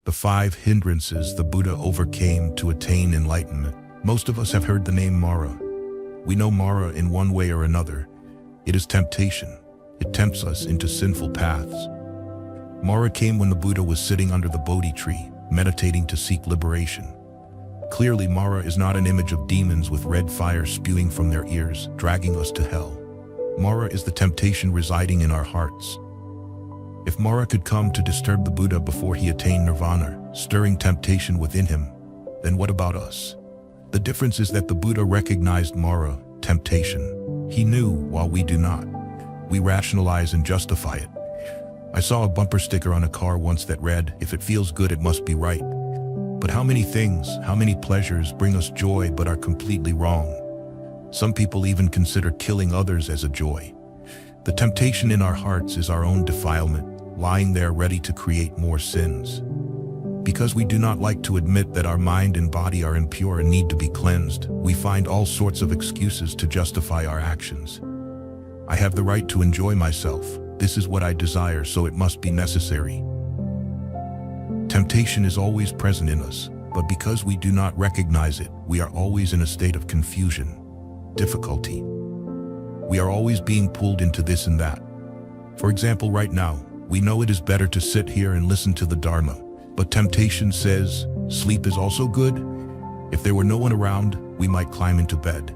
the 5 hindrances the Buddha overcame to attain enlightenment. Most of us have heard the name Mara. We know Mara in one way or another. It is temptation. It tempts us into sinful paths. Mara came when the Buddha was sitting under the Bodhi tree, meditating to seek liberation. Clearly, Mara is not an image of demons with red fire spewing from their ears, dragging us to hell. Mara is the temptation residing in our hearts. If Mara could come to disturb the Buddha before he attained nirvana, stirring temptation within him, then what about us? The difference is that the Buddha recognized Mara, temptation. He knew, while we do not. We rationalize and justify it. I saw a bumper sticker on a car once that read, "If it feels good, it must be right." But how many things, how many pleasures bring us joy but are completely wrong? Some people even consider killing others as a joy. The temptation in our hearts is our own defilement, lying there ready to create more sins. Because we do not like to admit that our mind and body are impure and need to be cleansed, we find all sorts of excuses to justify our actions. I have the right to enjoy myself. This is what I desire, so it must be necessary. Temptation is always present in us, but because we do not recognize it, we are always in a state of confusion, difficulty. We are always being pulled into this and that. For example, right now, we know it is better to sit here and listen to the Dharma, but temptation says, sleep is also good. If there were no one around, we might climb into bed.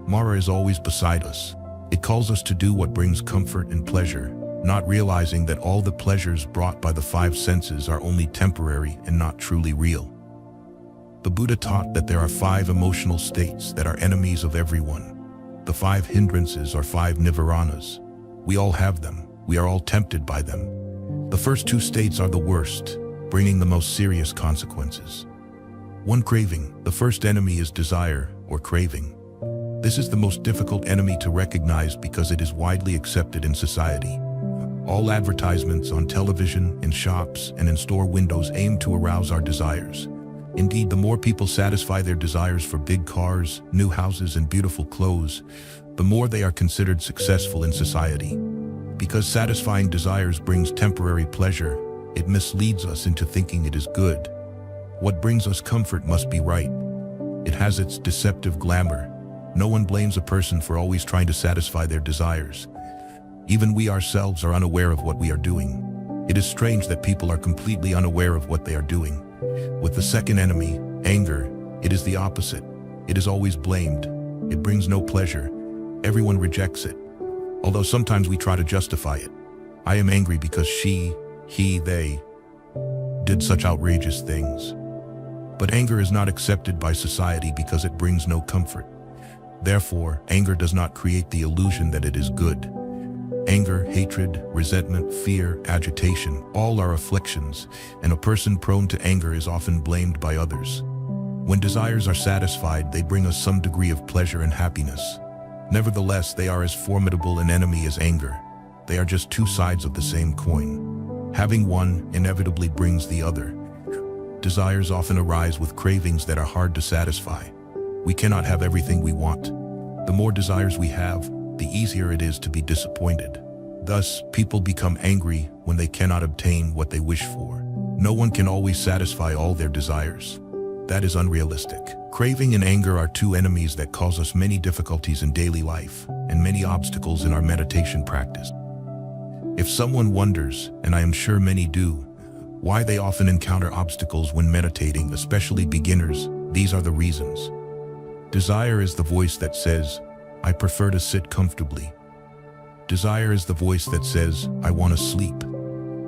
Mara is always beside us. It calls us to do what brings comfort and pleasure, not realizing that all the pleasures brought by the 5 senses are only temporary and not truly real. The Buddha taught that there are 5 emotional states that are enemies of everyone. The 5 hindrances are 5 nivaranas. We all have them. We are all tempted by them. The first 2 states are the worst, bringing the most serious consequences. 1. Craving. The first enemy is desire, or craving. This is the most difficult enemy to recognize because it is widely accepted in society. All advertisements on television, in shops, and in store windows aim to arouse our desires. Indeed, the more people satisfy their desires for big cars, new houses, and beautiful clothes, the more they are considered successful in society. Because satisfying desires brings temporary pleasure, it misleads us into thinking it is good. What brings us comfort must be right. It has its deceptive glamour. No one blames a person for always trying to satisfy their desires. Even we ourselves are unaware of what we are doing. It is strange that people are completely unaware of what they are doing. With the second enemy, anger, it is the opposite. It is always blamed. It brings no pleasure. Everyone rejects it. Although sometimes we try to justify it. I am angry because she, he, they did such outrageous things. But anger is not accepted by society because it brings no comfort. Therefore, anger does not create the illusion that it is good. Anger, hatred, resentment, fear, agitation, all are afflictions, and a person prone to anger is often blamed by others. When desires are satisfied, they bring us some degree of pleasure and happiness. Nevertheless, they are as formidable an enemy as anger. They are just 2 sides of the same coin. Having one inevitably brings the other. Desires often arise with cravings that are hard to satisfy. We cannot have everything we want. The more desires we have, the easier it is to be disappointed. Thus, people become angry when they cannot obtain what they wish for. No one can always satisfy all their desires. That is unrealistic. Craving and anger are 2 enemies that cause us many difficulties in daily life and many obstacles in our meditation practice. If someone wonders, and I am sure many do, why they often encounter obstacles when meditating, especially beginners, these are the reasons. Desire is the voice that says, I prefer to sit comfortably. Desire is the voice that says, I want to sleep.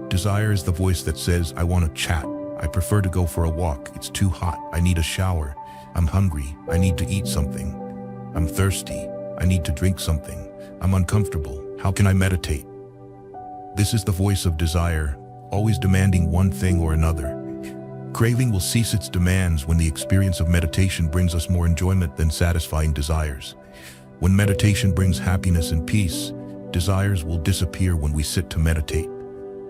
Desire is the voice that says, I want to chat. I prefer to go for a walk. It's too hot. I need a shower. I'm hungry. I need to eat something. I'm thirsty. I need to drink something. I'm uncomfortable. How can I meditate? This is the voice of desire, always demanding one thing or another. Craving will cease its demands when the experience of meditation brings us more enjoyment than satisfying desires. When meditation brings happiness and peace, desires will disappear when we sit to meditate.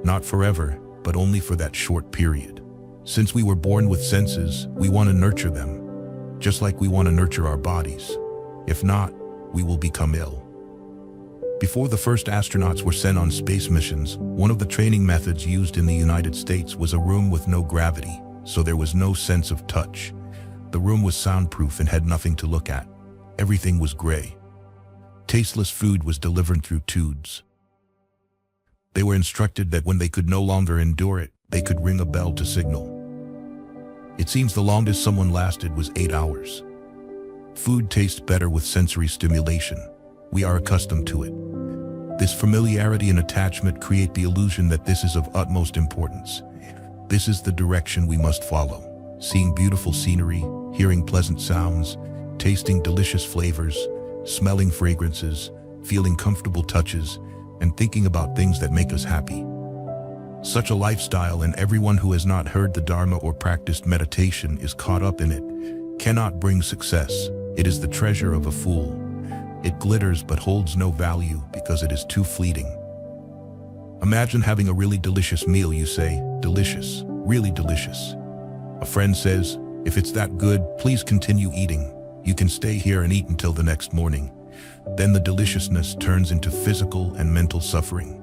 Not forever, but only for that short period. Since we were born with senses, we want to nurture them, just like we want to nurture our bodies. If not, we will become ill. Before the first astronauts were sent on space missions, one of the training methods used in the United States was a room with no gravity, so there was no sense of touch. The room was soundproof and had nothing to look at. Everything was gray. Tasteless food was delivered through tubes. They were instructed that when they could no longer endure it, they could ring a bell to signal. It seems the longest someone lasted was 8 hours. Food tastes better with sensory stimulation. We are accustomed to it. This familiarity and attachment create the illusion that this is of utmost importance. This is the direction we must follow. Seeing beautiful scenery, hearing pleasant sounds, tasting delicious flavors, smelling fragrances, feeling comfortable touches, and thinking about things that make us happy. Such a lifestyle, and everyone who has not heard the Dharma or practiced meditation is caught up in it, cannot bring success. It is the treasure of a fool. It glitters but holds no value because it is too fleeting. Imagine having a really delicious meal. You say, delicious, really delicious. A friend says, if it's that good, please continue eating. You can stay here and eat until the next morning. Then the deliciousness turns into physical and mental suffering.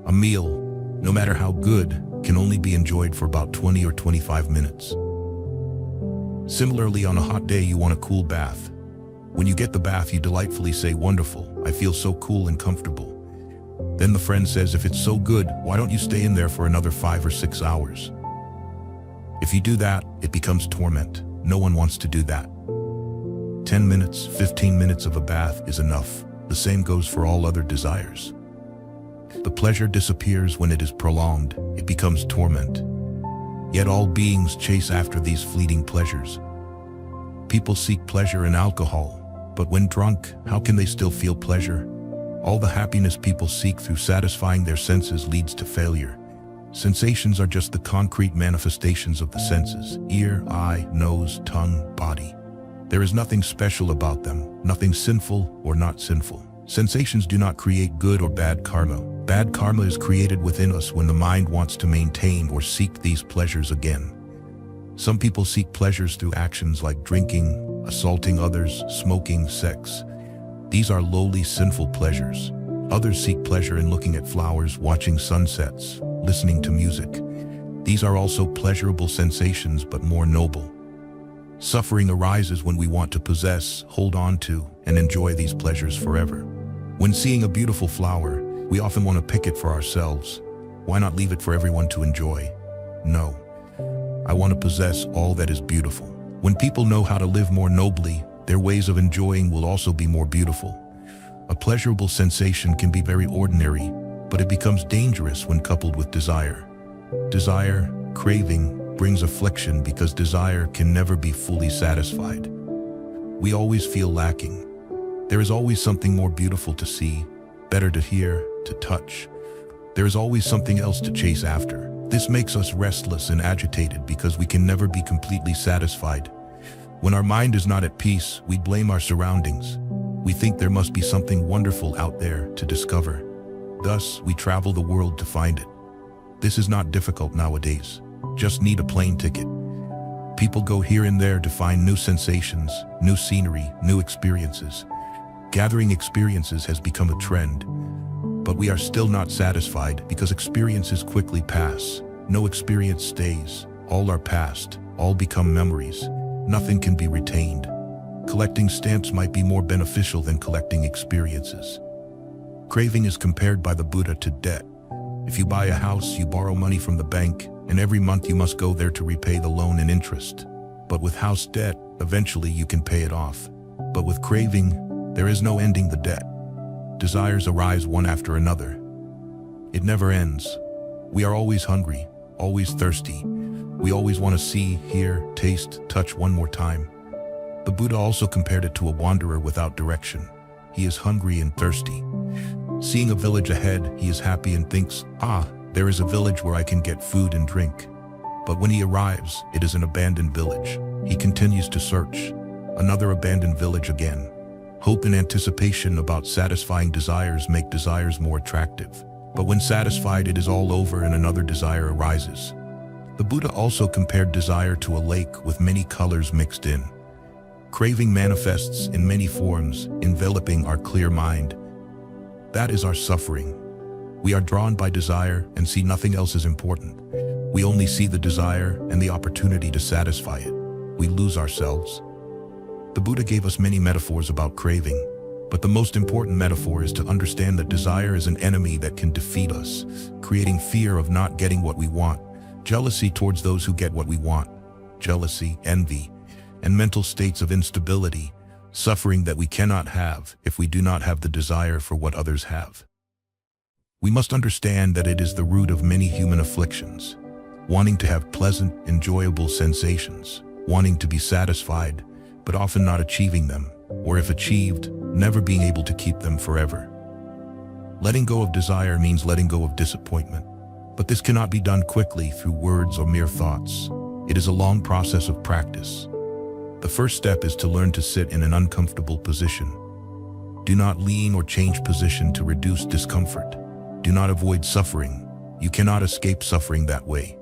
A meal, no matter how good, can only be enjoyed for about 20 or 25 minutes. Similarly, on a hot day, you want a cool bath. When you get the bath, you delightfully say, wonderful, I feel so cool and comfortable. Then the friend says, if it's so good, why don't you stay in there for another 5 or 6 hours? If you do that, it becomes torment. No one wants to do that. 10 minutes, 15 minutes of a bath is enough. The same goes for all other desires. The pleasure disappears when it is prolonged. It becomes torment. Yet all beings chase after these fleeting pleasures. People seek pleasure in alcohol, but when drunk, how can they still feel pleasure? All the happiness people seek through satisfying their senses leads to failure. Sensations are just the concrete manifestations of the senses: ear, eye, nose, tongue, body. There is nothing special about them, nothing sinful or not sinful. Sensations do not create good or bad karma. Bad karma is created within us when the mind wants to maintain or seek these pleasures again. Some people seek pleasures through actions like drinking, assaulting others, smoking, sex. These are lowly, sinful pleasures. Others seek pleasure in looking at flowers, watching sunsets, listening to music. These are also pleasurable sensations, but more noble. Suffering arises when we want to possess, hold on to, and enjoy these pleasures forever. When seeing a beautiful flower, we often want to pick it for ourselves. Why not leave it for everyone to enjoy? No. I want to possess all that is beautiful. When people know how to live more nobly, their ways of enjoying will also be more beautiful. A pleasurable sensation can be very ordinary, but it becomes dangerous when coupled with desire. Desire, craving, brings affliction because desire can never be fully satisfied. We always feel lacking. There is always something more beautiful to see, better to hear, to touch. There is always something else to chase after. This makes us restless and agitated because we can never be completely satisfied. When our mind is not at peace, we blame our surroundings. We think there must be something wonderful out there to discover. Thus, we travel the world to find it. This is not difficult nowadays. Just need a plane ticket. People go here and there to find new sensations, new scenery, new experiences. Gathering experiences has become a trend. But we are still not satisfied because experiences quickly pass. No experience stays. All are past. All become memories. Nothing can be retained. Collecting stamps might be more beneficial than collecting experiences. Craving is compared by the Buddha to debt. If you buy a house, you borrow money from the bank, and every month you must go there to repay the loan and interest. But with house debt, eventually you can pay it off. But with craving, there is no ending the debt. Desires arise one after another. It never ends. We are always hungry, always thirsty. We always want to see, hear, taste, touch one more time. The Buddha also compared it to a wanderer without direction. He is hungry and thirsty. Seeing a village ahead, he is happy and thinks, there is a village where I can get food and drink. But when he arrives, it is an abandoned village. He continues to search. Another abandoned village again. Hope and anticipation about satisfying desires make desires more attractive. But when satisfied, it is all over and another desire arises. The Buddha also compared desire to a lake with many colors mixed in. Craving manifests in many forms, enveloping our clear mind. That is our suffering. We are drawn by desire and see nothing else as important. We only see the desire and the opportunity to satisfy it. We lose ourselves. The Buddha gave us many metaphors about craving, but the most important metaphor is to understand that desire is an enemy that can defeat us, creating fear of not getting what we want, jealousy towards those who get what we want, jealousy, envy, and mental states of instability, suffering that we cannot have if we do not have the desire for what others have. We must understand that it is the root of many human afflictions, wanting to have pleasant, enjoyable sensations, wanting to be satisfied, but often not achieving them, or if achieved, never being able to keep them forever. Letting go of desire means letting go of disappointment, but this cannot be done quickly through words or mere thoughts. It is a long process of practice. The first step is to learn to sit in an uncomfortable position. Do not lean or change position to reduce discomfort. Do not avoid suffering. You cannot escape suffering that way.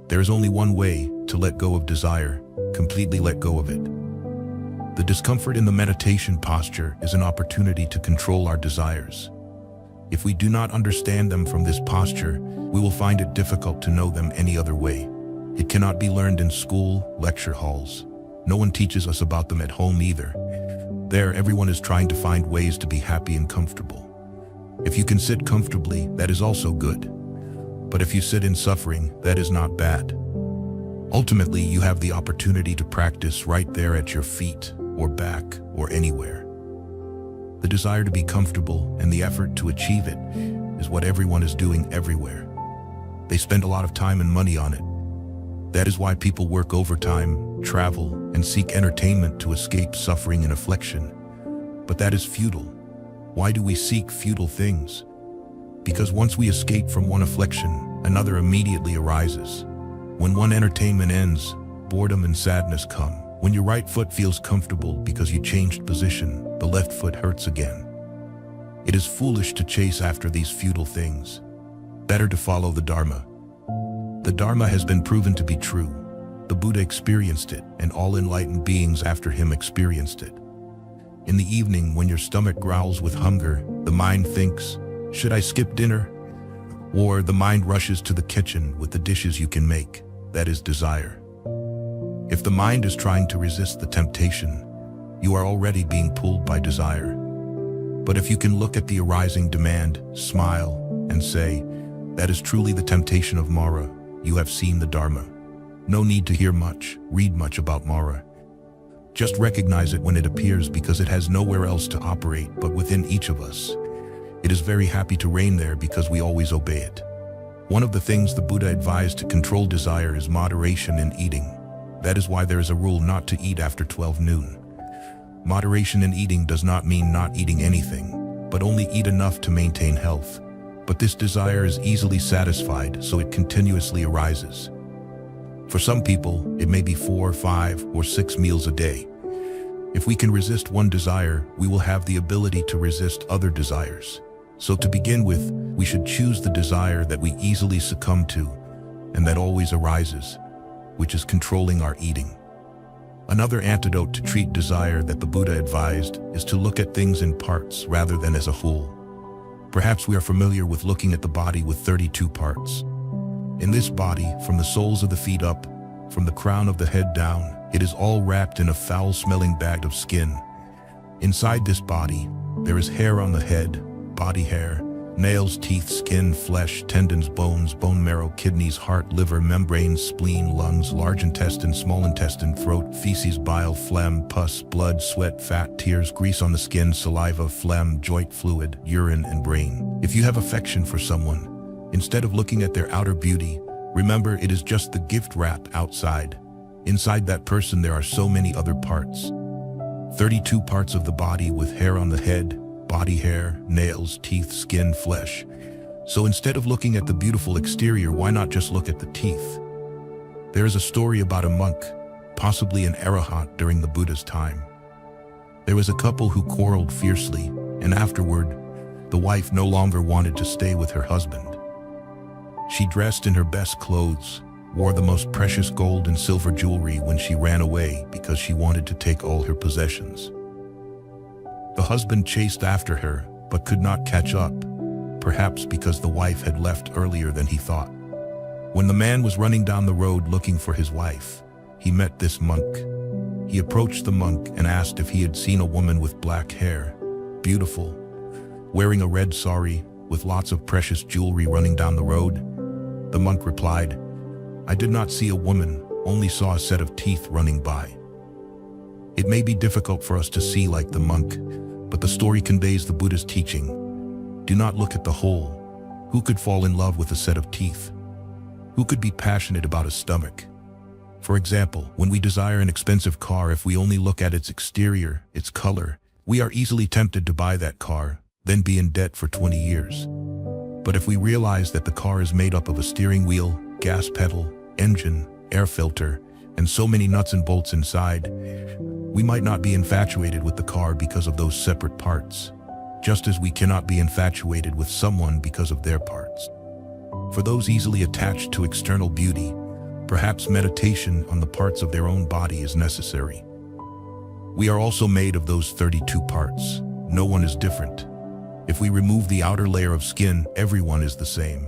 There is only one way to let go of desire, completely let go of it. The discomfort in the meditation posture is an opportunity to control our desires. If we do not understand them from this posture, we will find it difficult to know them any other way. It cannot be learned in school, lecture halls. No one teaches us about them at home either. There, everyone is trying to find ways to be happy and comfortable. If you can sit comfortably, that is also good. But if you sit in suffering, that is not bad. Ultimately, you have the opportunity to practice right there at your feet, or back, or anywhere. The desire to be comfortable and the effort to achieve it is what everyone is doing everywhere. They spend a lot of time and money on it. That is why people work overtime, travel, and seek entertainment to escape suffering and affliction. But that is futile. Why do we seek futile things? Because once we escape from one affliction, another immediately arises. When one entertainment ends, boredom and sadness come. When your right foot feels comfortable because you changed position, the left foot hurts again. It is foolish to chase after these futile things. Better to follow the Dharma. The Dharma has been proven to be true. The Buddha experienced it, and all enlightened beings after him experienced it. In the evening, when your stomach growls with hunger, the mind thinks, "Should I skip dinner?" Or the mind rushes to the kitchen with the dishes you can make. That is desire. If the mind is trying to resist the temptation, you are already being pulled by desire. But if you can look at the arising demand, smile, and say, "That is truly the temptation of Mara," you have seen the Dharma. No need to hear much, read much about Mara. Just recognize it when it appears because it has nowhere else to operate but within each of us. It is very happy to reign there because we always obey it. One of the things the Buddha advised to control desire is moderation in eating. That is why there is a rule not to eat after 12 noon. Moderation in eating does not mean not eating anything, but only eat enough to maintain health. But this desire is easily satisfied, so it continuously arises. For some people, it may be 4, 5, or 6 meals a day. If we can resist one desire, we will have the ability to resist other desires. So to begin with, we should choose the desire that we easily succumb to, and that always arises, which is controlling our eating. Another antidote to treat desire that the Buddha advised is to look at things in parts rather than as a whole. Perhaps we are familiar with looking at the body with 32 parts. In this body, from the soles of the feet up, from the crown of the head down, it is all wrapped in a foul-smelling bag of skin. Inside this body, there is hair on the head, body hair, nails, teeth, skin, flesh, tendons, bones, bone marrow, kidneys, heart, liver, membranes, spleen, lungs, large intestine, small intestine, throat, feces, bile, phlegm, pus, blood, sweat, fat, tears, grease on the skin, saliva, phlegm, joint fluid, urine, and brain. If you have affection for someone, instead of looking at their outer beauty, remember it is just the gift wrap outside. Inside that person there are so many other parts. 32 parts of the body with hair on the head, body hair, nails, teeth, skin, flesh. So instead of looking at the beautiful exterior, why not just look at the teeth? There is a story about a monk, possibly an arahant during the Buddha's time. There was a couple who quarreled fiercely, and afterward, the wife no longer wanted to stay with her husband. She dressed in her best clothes, wore the most precious gold and silver jewelry when she ran away because she wanted to take all her possessions. The husband chased after her, but could not catch up, perhaps because the wife had left earlier than he thought. When the man was running down the road looking for his wife, he met this monk. He approached the monk and asked if he had seen a woman with black hair, beautiful, wearing a red sari, with lots of precious jewelry running down the road. The monk replied, "I did not see a woman, only saw a set of teeth running by." It may be difficult for us to see like the monk, but the story conveys the Buddhist teaching. Do not look at the whole. Who could fall in love with a set of teeth? Who could be passionate about a stomach? For example, when we desire an expensive car, if we only look at its exterior, its color, we are easily tempted to buy that car, then be in debt for 20 years. But if we realize that the car is made up of a steering wheel, gas pedal, engine, air filter, and so many nuts and bolts inside, we might not be infatuated with the car because of those separate parts, just as we cannot be infatuated with someone because of their parts. For those easily attached to external beauty, perhaps meditation on the parts of their own body is necessary. We are also made of those 32 parts. No one is different. If we remove the outer layer of skin, everyone is the same.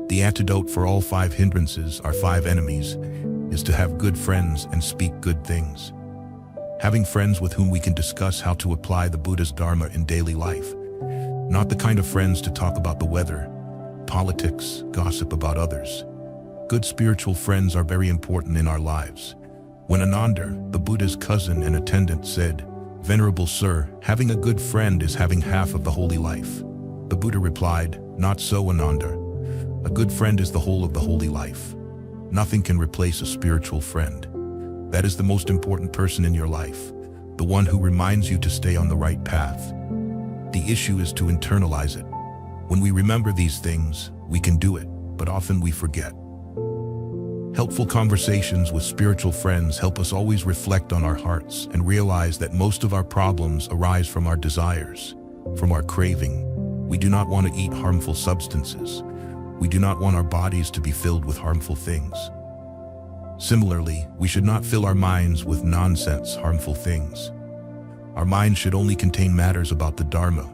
The antidote for all 5 hindrances, our 5 enemies, is to have good friends and speak good things. Having friends with whom we can discuss how to apply the Buddha's Dharma in daily life. Not the kind of friends to talk about the weather, politics, gossip about others. Good spiritual friends are very important in our lives. When Ananda, the Buddha's cousin and attendant, said, "Venerable Sir, having a good friend is having half of the holy life," the Buddha replied, "Not so, Ananda. A good friend is the whole of the holy life. Nothing can replace a spiritual friend. That is the most important person in your life, the one who reminds you to stay on the right path. The issue is to internalize it. When we remember these things, we can do it, but often we forget." Helpful conversations with spiritual friends help us always reflect on our hearts and realize that most of our problems arise from our desires, from our craving. We do not want to eat harmful substances. We do not want our bodies to be filled with harmful things. Similarly, we should not fill our minds with nonsense, harmful things. Our minds should only contain matters about the Dharma,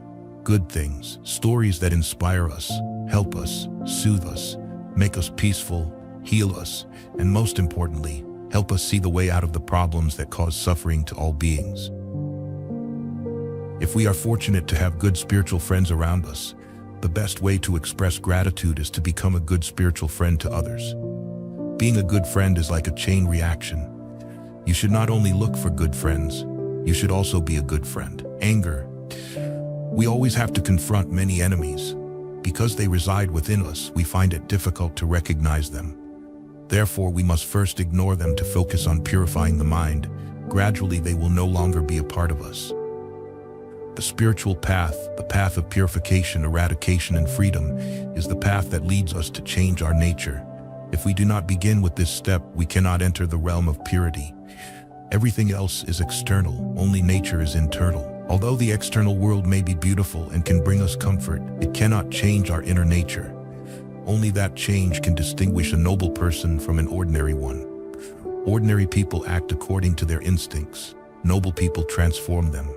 good things, stories that inspire us, help us, soothe us, make us peaceful, heal us, and most importantly, help us see the way out of the problems that cause suffering to all beings. If we are fortunate to have good spiritual friends around us, the best way to express gratitude is to become a good spiritual friend to others. Being a good friend is like a chain reaction. You should not only look for good friends, you should also be a good friend. Anger. We always have to confront many enemies. Because they reside within us, we find it difficult to recognize them. Therefore, we must first ignore them to focus on purifying the mind. Gradually, they will no longer be a part of us. The spiritual path, the path of purification, eradication, and freedom, is the path that leads us to change our nature. If we do not begin with this step, we cannot enter the realm of purity. Everything else is external, only nature is internal. Although the external world may be beautiful and can bring us comfort, it cannot change our inner nature. Only that change can distinguish a noble person from an ordinary one. Ordinary people act according to their instincts. Noble people transform them.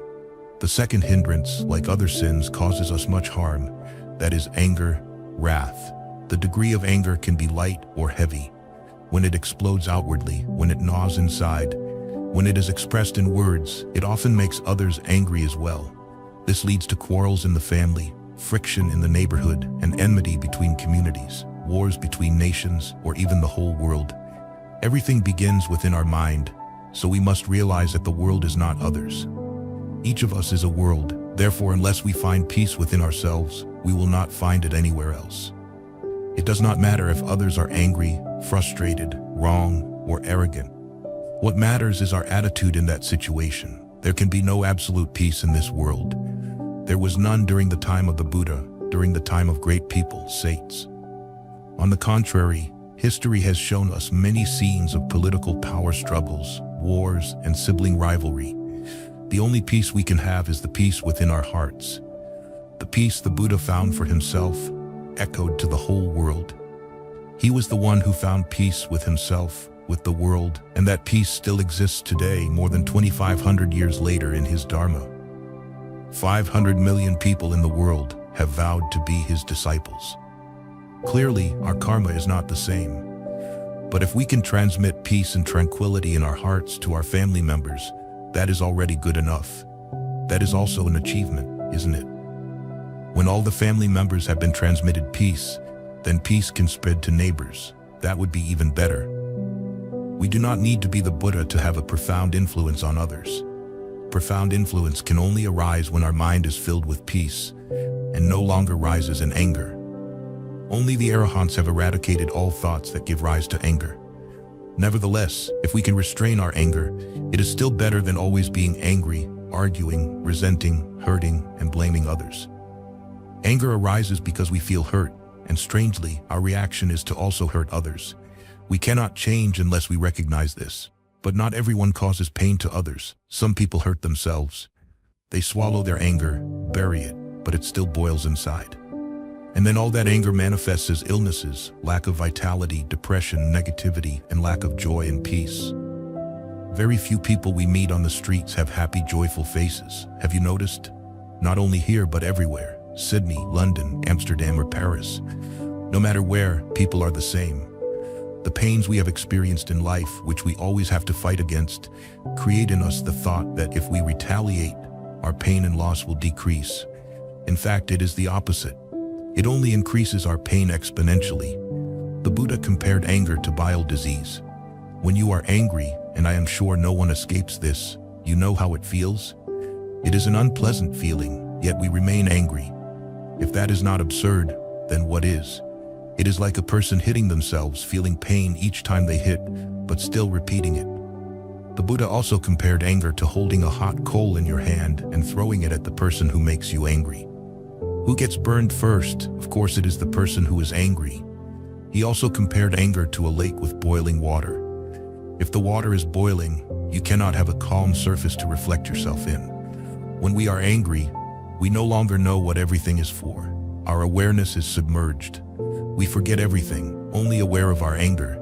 The second hindrance, like other sins, causes us much harm. That is anger, wrath. The degree of anger can be light or heavy. When it explodes outwardly, when it gnaws inside, when it is expressed in words, it often makes others angry as well. This leads to quarrels in the family, friction in the neighborhood, and enmity between communities, wars between nations, or even the whole world. Everything begins within our mind, so we must realize that the world is not others. Each of us is a world, therefore unless we find peace within ourselves, we will not find it anywhere else. It does not matter if others are angry, frustrated, wrong, or arrogant. What matters is our attitude in that situation. There can be no absolute peace in this world. There was none during the time of the Buddha, during the time of great people, saints. On the contrary, history has shown us many scenes of political power struggles, wars, and sibling rivalry. The only peace we can have is the peace within our hearts. The peace the Buddha found for himself echoed to the whole world. He was the one who found peace with himself, with the world, and that peace still exists today, more than 2,500 years later in his Dharma. 500 million people in the world have vowed to be his disciples. Clearly, our karma is not the same. But if we can transmit peace and tranquility in our hearts to our family members, that is already good enough. That is also an achievement, isn't it? When all the family members have been transmitted peace, then peace can spread to neighbors. That would be even better. We do not need to be the Buddha to have a profound influence on others. Profound influence can only arise when our mind is filled with peace and no longer rises in anger. Only the arahants have eradicated all thoughts that give rise to anger. Nevertheless, if we can restrain our anger, it is still better than always being angry, arguing, resenting, hurting, and blaming others. Anger arises because we feel hurt, and strangely, our reaction is to also hurt others. We cannot change unless we recognize this. But not everyone causes pain to others. Some people hurt themselves. They swallow their anger, bury it, but it still boils inside. And then all that anger manifests as illnesses, lack of vitality, depression, negativity, and lack of joy and peace. Very few people we meet on the streets have happy, joyful faces. Have you noticed? Not only here, but everywhere. Sydney, London, Amsterdam, or Paris. No matter where, people are the same. The pains we have experienced in life, which we always have to fight against, create in us the thought that if we retaliate, our pain and loss will decrease. In fact, it is the opposite. It only increases our pain exponentially. The Buddha compared anger to bile disease. When you are angry, and I am sure no one escapes this, you know how it feels? It is an unpleasant feeling, yet we remain angry. If that is not absurd, then what is? It is like a person hitting themselves, feeling pain each time they hit, but still repeating it. The Buddha also compared anger to holding a hot coal in your hand and throwing it at the person who makes you angry. Who gets burned first? Of course, it is the person who is angry. He also compared anger to a lake with boiling water. If the water is boiling, you cannot have a calm surface to reflect yourself in. When we are angry, we no longer know what everything is for. Our awareness is submerged. We forget everything, only aware of our anger.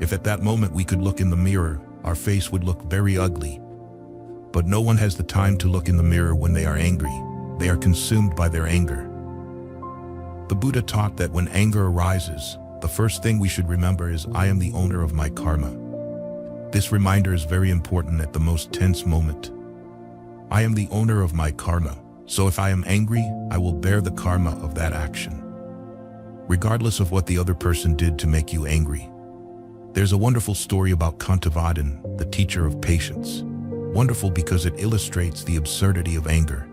If at that moment we could look in the mirror, our face would look very ugly. But no one has the time to look in the mirror when they are angry. They are consumed by their anger. The Buddha taught that when anger arises, the first thing we should remember is, I am the owner of my karma. This reminder is very important at the most tense moment. I am the owner of my karma, so if I am angry, I will bear the karma of that action, regardless of what the other person did to make you angry. There's a wonderful story about Kantavadin, the teacher of patience. Wonderful because it illustrates the absurdity of anger.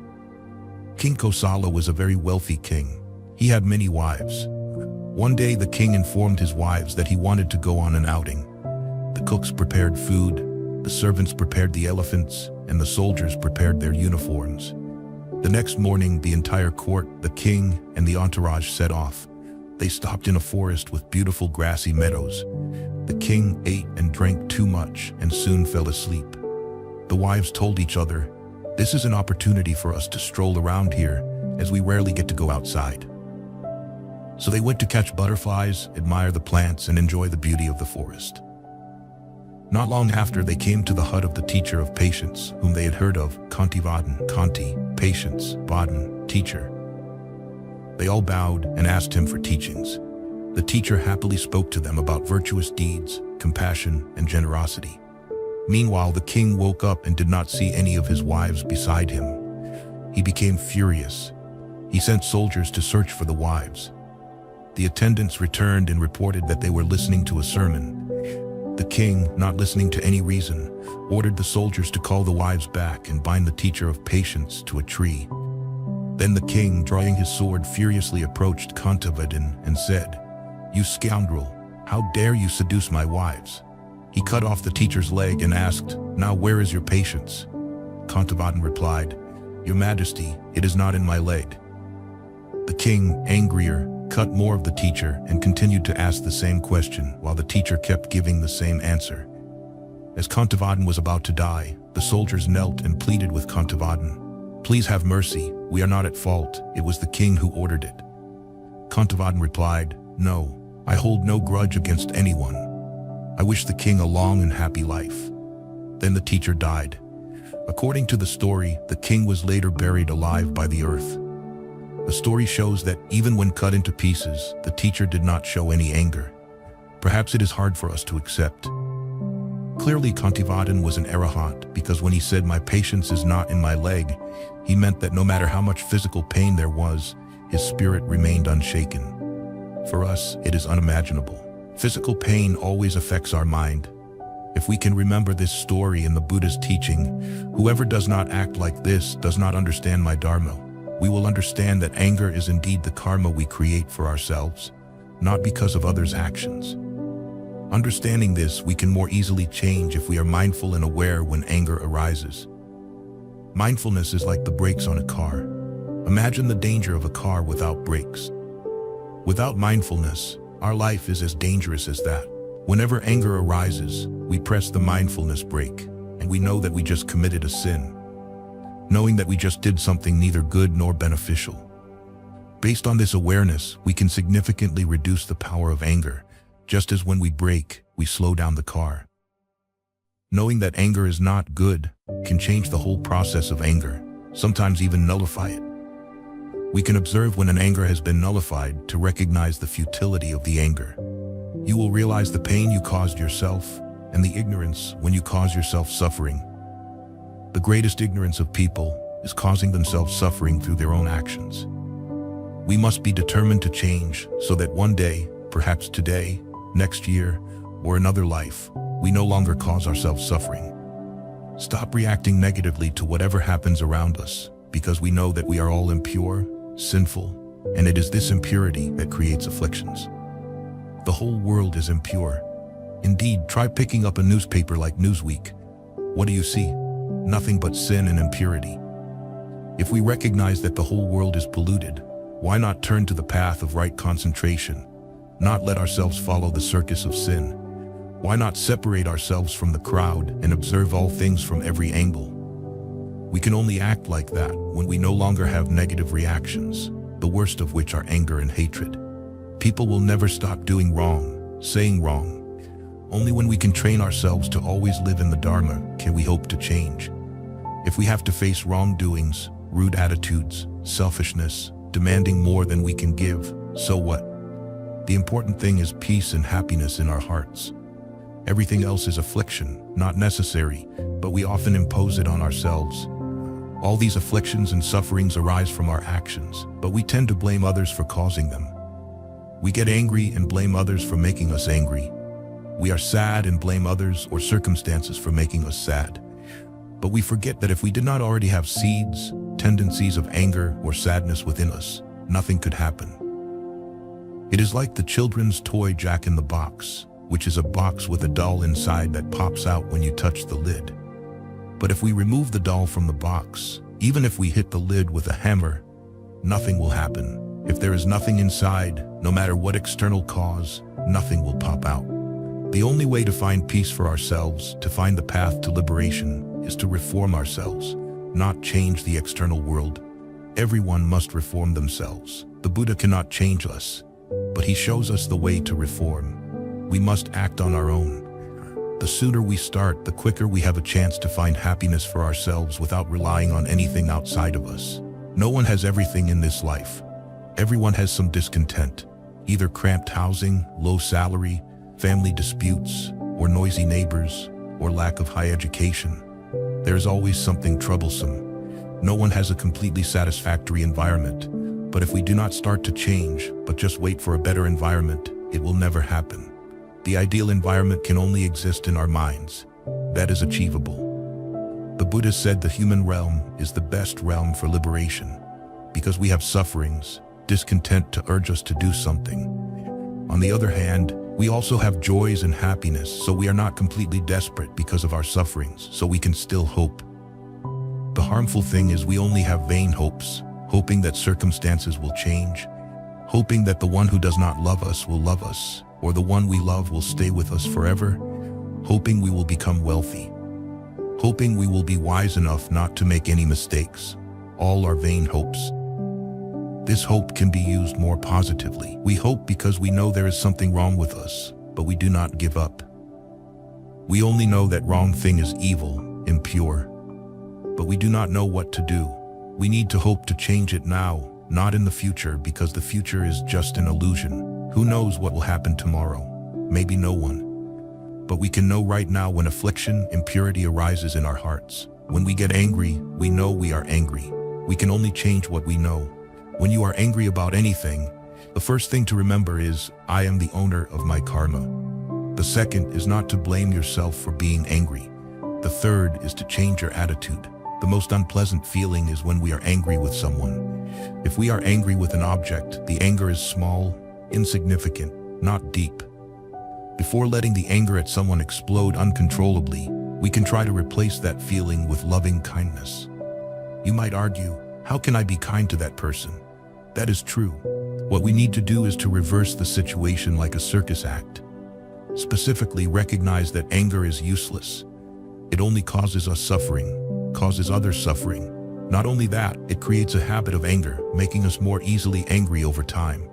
King Kosala was a very wealthy king. He had many wives. One day the king informed his wives that he wanted to go on an outing. The cooks prepared food, the servants prepared the elephants, and the soldiers prepared their uniforms. The next morning, the entire court, the king, and the entourage set off. They stopped in a forest with beautiful grassy meadows. The king ate and drank too much and soon fell asleep. The wives told each other, "This is an opportunity for us to stroll around here, as we rarely get to go outside." So they went to catch butterflies, admire the plants, and enjoy the beauty of the forest. Not long after, they came to the hut of the teacher of patience, whom they had heard of, Kantavadin, Kanti, patience, Vadin, teacher. They all bowed and asked him for teachings. The teacher happily spoke to them about virtuous deeds, compassion, and generosity. Meanwhile, the king woke up and did not see any of his wives beside him. He became furious. He sent soldiers to search for the wives. The attendants returned and reported that they were listening to a sermon. The king, not listening to any reason, ordered the soldiers to call the wives back and bind the teacher of patience to a tree. Then the king, drawing his sword, furiously approached Kantavadin and said, "You scoundrel, how dare you seduce my wives?" He cut off the teacher's leg and asked, "Now where is your patience?" Kantavadin replied, "Your Majesty, it is not in my leg." The king, angrier, cut more of the teacher and continued to ask the same question while the teacher kept giving the same answer. As Kantavadin was about to die, the soldiers knelt and pleaded with Kantavadin, "Please have mercy, we are not at fault, it was the king who ordered it." Kantavadin replied, "No, I hold no grudge against anyone. I wish the king a long and happy life." Then the teacher died. According to the story, the king was later buried alive by the earth. The story shows that even when cut into pieces, the teacher did not show any anger. Perhaps it is hard for us to accept. Clearly, Kantivadin was an arahant because when he said, "My patience is not in my leg," he meant that no matter how much physical pain there was, his spirit remained unshaken. For us, it is unimaginable. Physical pain always affects our mind. If we can remember this story in the Buddhist teaching, whoever does not act like this does not understand my dharma, we will understand that anger is indeed the karma we create for ourselves, not because of others' actions. Understanding this, we can more easily change if we are mindful and aware when anger arises. Mindfulness is like the brakes on a car. Imagine the danger of a car without brakes. Without mindfulness, our life is as dangerous as that. Whenever anger arises, we press the mindfulness brake, and we know that we just committed a sin, knowing that we just did something neither good nor beneficial. Based on this awareness, we can significantly reduce the power of anger, just as when we brake, we slow down the car. Knowing that anger is not good can change the whole process of anger, sometimes even nullify it. We can observe when an anger has been nullified to recognize the futility of the anger. You will realize the pain you caused yourself and the ignorance when you cause yourself suffering. The greatest ignorance of people is causing themselves suffering through their own actions. We must be determined to change so that one day, perhaps today, next year, or another life, we no longer cause ourselves suffering. Stop reacting negatively to whatever happens around us because we know that we are all impure, sinful, and it is this impurity that creates afflictions. The whole world is impure. Indeed, try picking up a newspaper like Newsweek. What do you see? Nothing but sin and impurity. If we recognize that the whole world is polluted, why not turn to the path of right concentration, not let ourselves follow the circus of sin? Why not separate ourselves from the crowd and observe all things from every angle? We can only act like that when we no longer have negative reactions, the worst of which are anger and hatred. People will never stop doing wrong, saying wrong. Only when we can train ourselves to always live in the Dharma can we hope to change. If we have to face wrongdoings, rude attitudes, selfishness, demanding more than we can give, so what? The important thing is peace and happiness in our hearts. Everything else is affliction, not necessary, but we often impose it on ourselves. All these afflictions and sufferings arise from our actions, but we tend to blame others for causing them. We get angry and blame others for making us angry. We are sad and blame others or circumstances for making us sad. But we forget that if we did not already have seeds, tendencies of anger or sadness within us, nothing could happen. It is like the children's toy Jack in the Box, which is a box with a doll inside that pops out when you touch the lid. But if we remove the doll from the box, even if we hit the lid with a hammer, nothing will happen. If there is nothing inside, no matter what external cause, nothing will pop out. The only way to find peace for ourselves, to find the path to liberation, is to reform ourselves, not change the external world. Everyone must reform themselves. The Buddha cannot change us, but he shows us the way to reform. We must act on our own. The sooner we start, the quicker we have a chance to find happiness for ourselves without relying on anything outside of us. No one has everything in this life. Everyone has some discontent, either cramped housing, low salary, family disputes, or noisy neighbors, or lack of high education. There is always something troublesome. No one has a completely satisfactory environment, but if we do not start to change, but just wait for a better environment, it will never happen. The ideal environment can only exist in our minds. That is achievable. The Buddha said the human realm is the best realm for liberation, because we have sufferings, discontent to urge us to do something. On the other hand, we also have joys and happiness, so we are not completely desperate because of our sufferings, so we can still hope. The harmful thing is we only have vain hopes, hoping that circumstances will change, hoping that the one who does not love us will love us, or the one we love will stay with us forever, hoping we will become wealthy, hoping we will be wise enough not to make any mistakes. All are vain hopes. This hope can be used more positively. We hope because we know there is something wrong with us, but we do not give up. We only know that wrong thing is evil, impure. but we do not know what to do. We need to hope to change it now, not in the future, because the future is just an illusion. Who knows what will happen tomorrow? Maybe no one. But we can know right now when affliction, impurity arises in our hearts. When we get angry, we know we are angry. We can only change what we know. When you are angry about anything, the first thing to remember is, I am the owner of my karma. The second is not to blame yourself for being angry. The third is to change your attitude. The most unpleasant feeling is when we are angry with someone. If we are angry with an object, the anger is small, insignificant, not deep. Before letting the anger at someone explode uncontrollably, we can try to replace that feeling with loving kindness. You might argue, how can I be kind to that person? That is true. What we need to do is to reverse the situation like a circus act. Specifically, recognize that anger is useless. It only causes us suffering, causes others suffering. Not only that, it creates a habit of anger, making us more easily angry over time.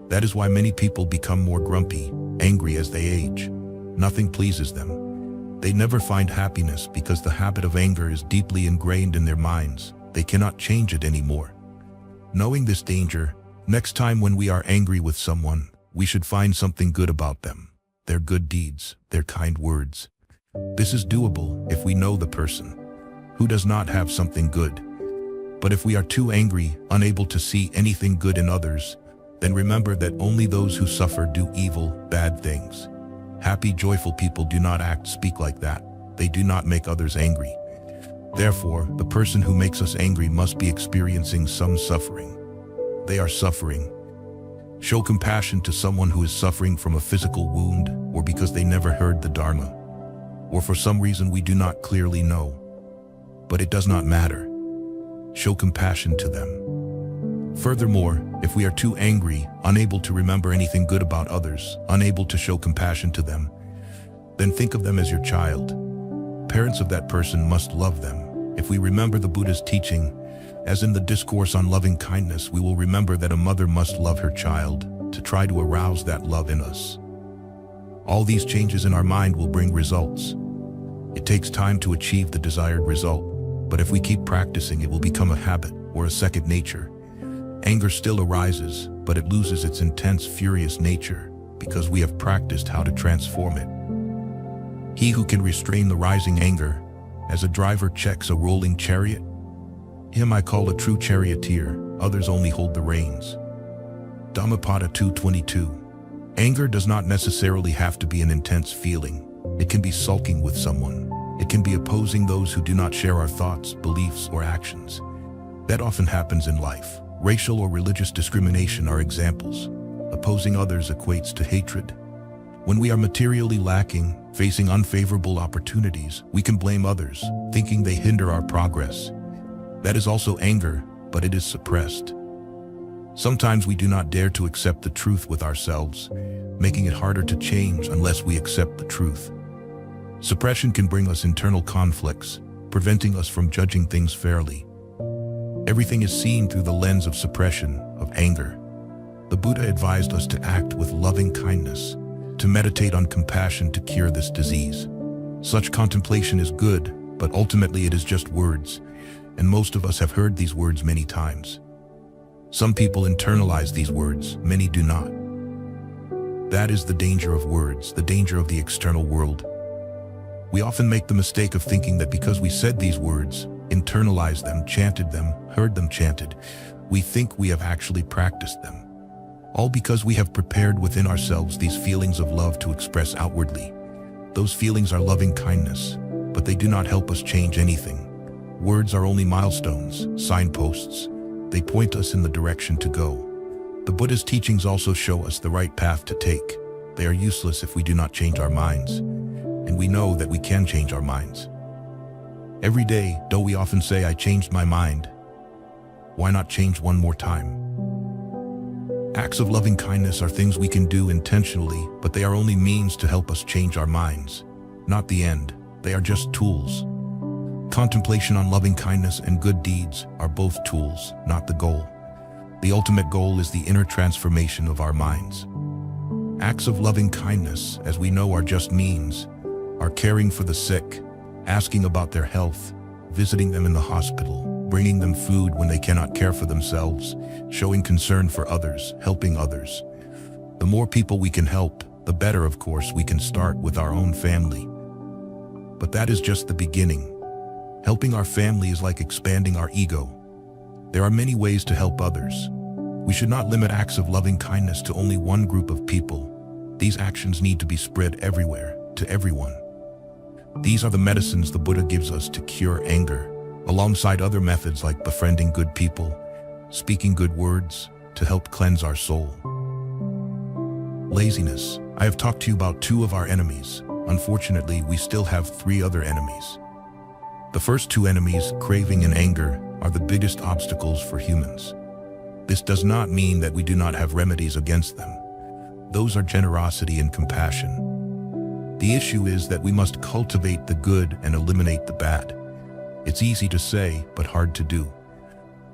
That is why many people become more grumpy, angry as they age. Nothing pleases them. They never find happiness because the habit of anger is deeply ingrained in their minds. They cannot change it anymore. Knowing this danger, next time when we are angry with someone, we should find something good about them, their good deeds, their kind words. This is doable if we know the person. Who does not have something good? But if we are too angry, unable to see anything good in others, then remember that only those who suffer do evil, bad things. Happy, joyful people do not speak like that. They do not make others angry. Therefore, the person who makes us angry must be experiencing some suffering. They are suffering. Show compassion to someone who is suffering from a physical wound, or because they never heard the Dharma, or for some reason we do not clearly know. But it does not matter. Show compassion to them. Furthermore, if we are too angry, unable to remember anything good about others, unable to show compassion to them, then think of them as your child. Parents of that person must love them. If we remember the Buddha's teaching, as in the discourse on loving kindness, we will remember that a mother must love her child to try to arouse that love in us. All these changes in our mind will bring results. It takes time to achieve the desired result, but if we keep practicing, it will become a habit or a second nature. Anger still arises, but it loses its intense, furious nature because we have practiced how to transform it. He who can restrain the rising anger, as a driver checks a rolling chariot, him I call a true charioteer. Others only hold the reins. Dhammapada 2:22. Anger does not necessarily have to be an intense feeling. It can be sulking with someone. It can be opposing those who do not share our thoughts, beliefs, or actions. That often happens in life. Racial or religious discrimination are examples. Opposing others equates to hatred. When we are materially lacking, facing unfavorable opportunities, we can blame others, thinking they hinder our progress. That is also anger, but it is suppressed. Sometimes we do not dare to accept the truth with ourselves, making it harder to change unless we accept the truth. Suppression can bring us internal conflicts, preventing us from judging things fairly. Everything is seen through the lens of suppression, of anger. The Buddha advised us to act with loving kindness, to meditate on compassion to cure this disease. Such contemplation is good, but ultimately it is just words, and most of us have heard these words many times. Some people internalize these words, many do not. That is the danger of words, the danger of the external world. We often make the mistake of thinking that because we said these words, internalized them, chanted them, heard them chanted, we think we have actually practiced them. All because we have prepared within ourselves these feelings of love to express outwardly. Those feelings are loving kindness, but they do not help us change anything. Words are only milestones, signposts. They point us in the direction to go. The Buddha's teachings also show us the right path to take. They are useless if we do not change our minds. And we know that we can change our minds. Every day, though we often say, I changed my mind, why not change one more time? Acts of loving kindness are things we can do intentionally, but they are only means to help us change our minds. Not the end. They are just tools. Contemplation on loving kindness and good deeds are both tools, not the goal. The ultimate goal is the inner transformation of our minds. Acts of loving kindness, as we know, are just means, are caring for the sick, asking about their health, visiting them in the hospital, bringing them food when they cannot care for themselves, showing concern for others, helping others. The more people we can help, the better, of course. We can start with our own family. But that is just the beginning. Helping our family is like expanding our ego. There are many ways to help others. We should not limit acts of loving kindness to only one group of people. These actions need to be spread everywhere, to everyone. These are the medicines the Buddha gives us to cure anger, alongside other methods like befriending good people, speaking good words, to help cleanse our soul. Laziness. I have talked to you about two of our enemies. Unfortunately, we still have three other enemies. The first two enemies, craving and anger, are the biggest obstacles for humans. This does not mean that we do not have remedies against them. Those are generosity and compassion. The issue is that we must cultivate the good and eliminate the bad. It's easy to say, but hard to do.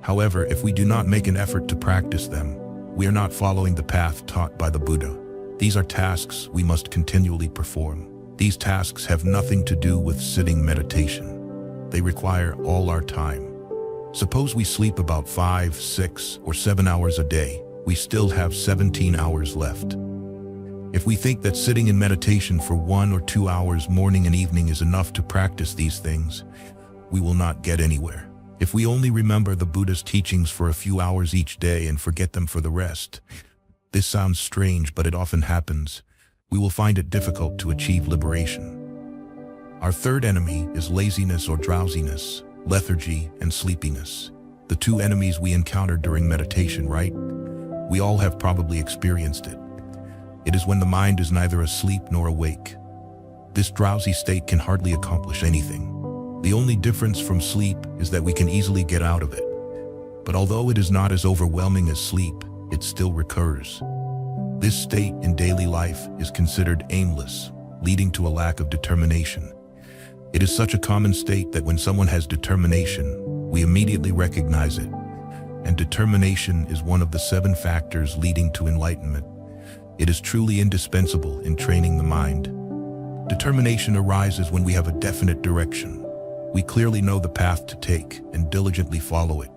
However, if we do not make an effort to practice them, we are not following the path taught by the Buddha. These are tasks we must continually perform. These tasks have nothing to do with sitting meditation. They require all our time. Suppose we sleep about 5, 6, or 7 hours a day. We still have 17 hours left. If we think that sitting in meditation for 1 or 2 hours morning and evening is enough to practice these things, we will not get anywhere. If we only remember the Buddha's teachings for a few hours each day and forget them for the rest, this sounds strange, but it often happens, we will find it difficult to achieve liberation. Our third enemy is laziness or drowsiness, lethargy and sleepiness. The two enemies we encounter during meditation, right? We all have probably experienced it. It is when the mind is neither asleep nor awake. This drowsy state can hardly accomplish anything. The only difference from sleep is that we can easily get out of it. But although it is not as overwhelming as sleep, it still recurs. This state in daily life is considered aimless, leading to a lack of determination. It is such a common state that when someone has determination, we immediately recognize it. And determination is one of the 7 factors leading to enlightenment. It is truly indispensable in training the mind. Determination arises when we have a definite direction. We clearly know the path to take and diligently follow it.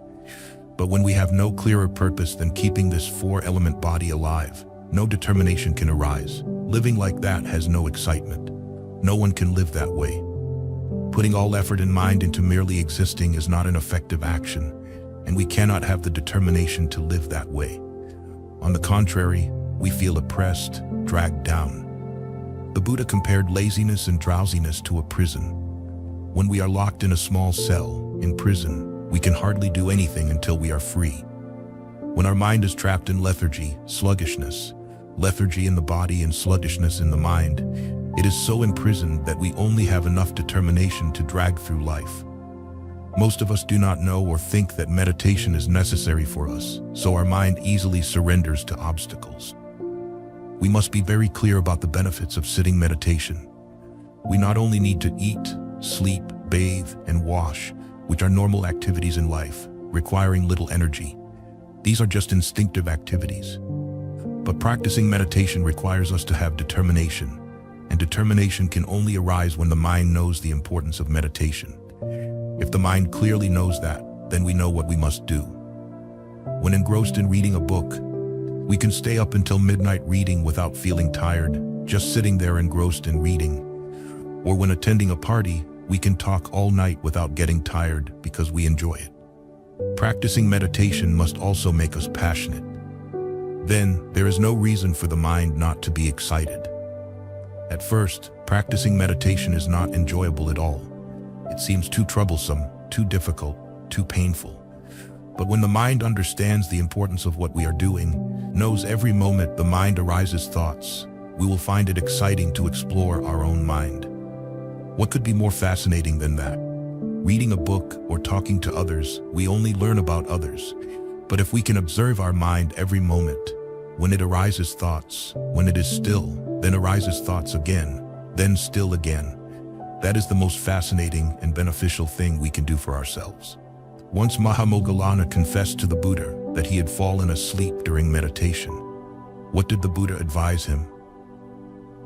But when we have no clearer purpose than keeping this 4-element body alive, no determination can arise. Living like that has no excitement. No one can live that way. Putting all effort and mind into merely existing is not an effective action, and we cannot have the determination to live that way. On the contrary, we feel oppressed, dragged down. The Buddha compared laziness and drowsiness to a prison. When we are locked in a small cell, in prison, we can hardly do anything until we are free. When our mind is trapped in lethargy, sluggishness, lethargy in the body and sluggishness in the mind, it is so imprisoned that we only have enough determination to drag through life. Most of us do not know or think that meditation is necessary for us, so our mind easily surrenders to obstacles. We must be very clear about the benefits of sitting meditation. We not only need to eat, sleep, bathe, and wash, which are normal activities in life, requiring little energy. These are just instinctive activities. But practicing meditation requires us to have determination, and determination can only arise when the mind knows the importance of meditation. If the mind clearly knows that, then we know what we must do. When engrossed in reading a book, we can stay up until midnight reading without feeling tired, just sitting there engrossed in reading. Or when attending a party, we can talk all night without getting tired because we enjoy it. Practicing meditation must also make us passionate. Then, there is no reason for the mind not to be excited. At first, practicing meditation is not enjoyable at all. It seems too troublesome, too difficult, too painful. But when the mind understands the importance of what we are doing, knows every moment the mind arises thoughts, we will find it exciting to explore our own mind. What could be more fascinating than that? Reading a book or talking to others, we only learn about others. But if we can observe our mind every moment, when it arises thoughts, when it is still, then arises thoughts again, then still again. That is the most fascinating and beneficial thing we can do for ourselves. Once Mahamoggallana confessed to the Buddha that he had fallen asleep during meditation. What did the Buddha advise him?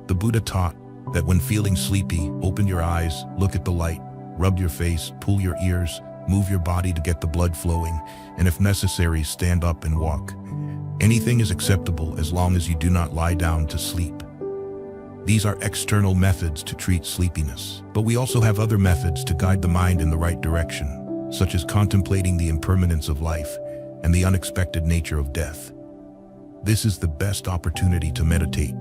The Buddha taught that when feeling sleepy, open your eyes, look at the light, rub your face, pull your ears, move your body to get the blood flowing, and if necessary, stand up and walk. Anything is acceptable as long as you do not lie down to sleep. These are external methods to treat sleepiness, but we also have other methods to guide the mind in the right direction, such as contemplating the impermanence of life and the unexpected nature of death. This is the best opportunity to meditate.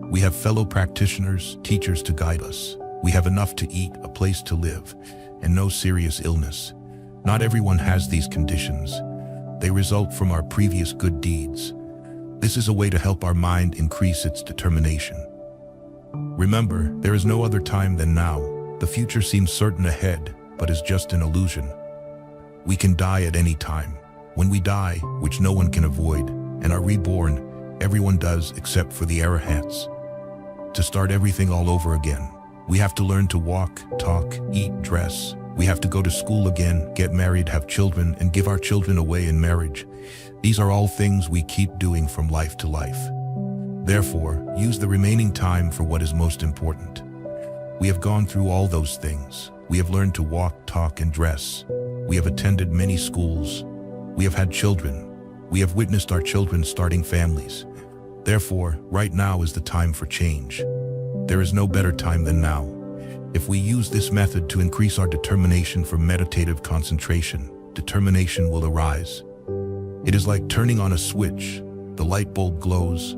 We have fellow practitioners, teachers to guide us. We have enough to eat, a place to live, and no serious illness. Not everyone has these conditions. They result from our previous good deeds. This is a way to help our mind increase its determination. Remember, there is no other time than now. The future seems certain ahead, but is just an illusion. We can die at any time. When we die, which no one can avoid, and are reborn, everyone does except for the arahants. To start everything all over again, we have to learn to walk, talk, eat, dress. We have to go to school again, get married, have children, and give our children away in marriage. These are all things we keep doing from life to life. Therefore, use the remaining time for what is most important. We have gone through all those things. We have learned to walk, talk, and dress. We have attended many schools. We have had children. We have witnessed our children starting families. Therefore, right now is the time for change. There is no better time than now. If we use this method to increase our determination for meditative concentration, determination will arise. It is like turning on a switch. The light bulb glows,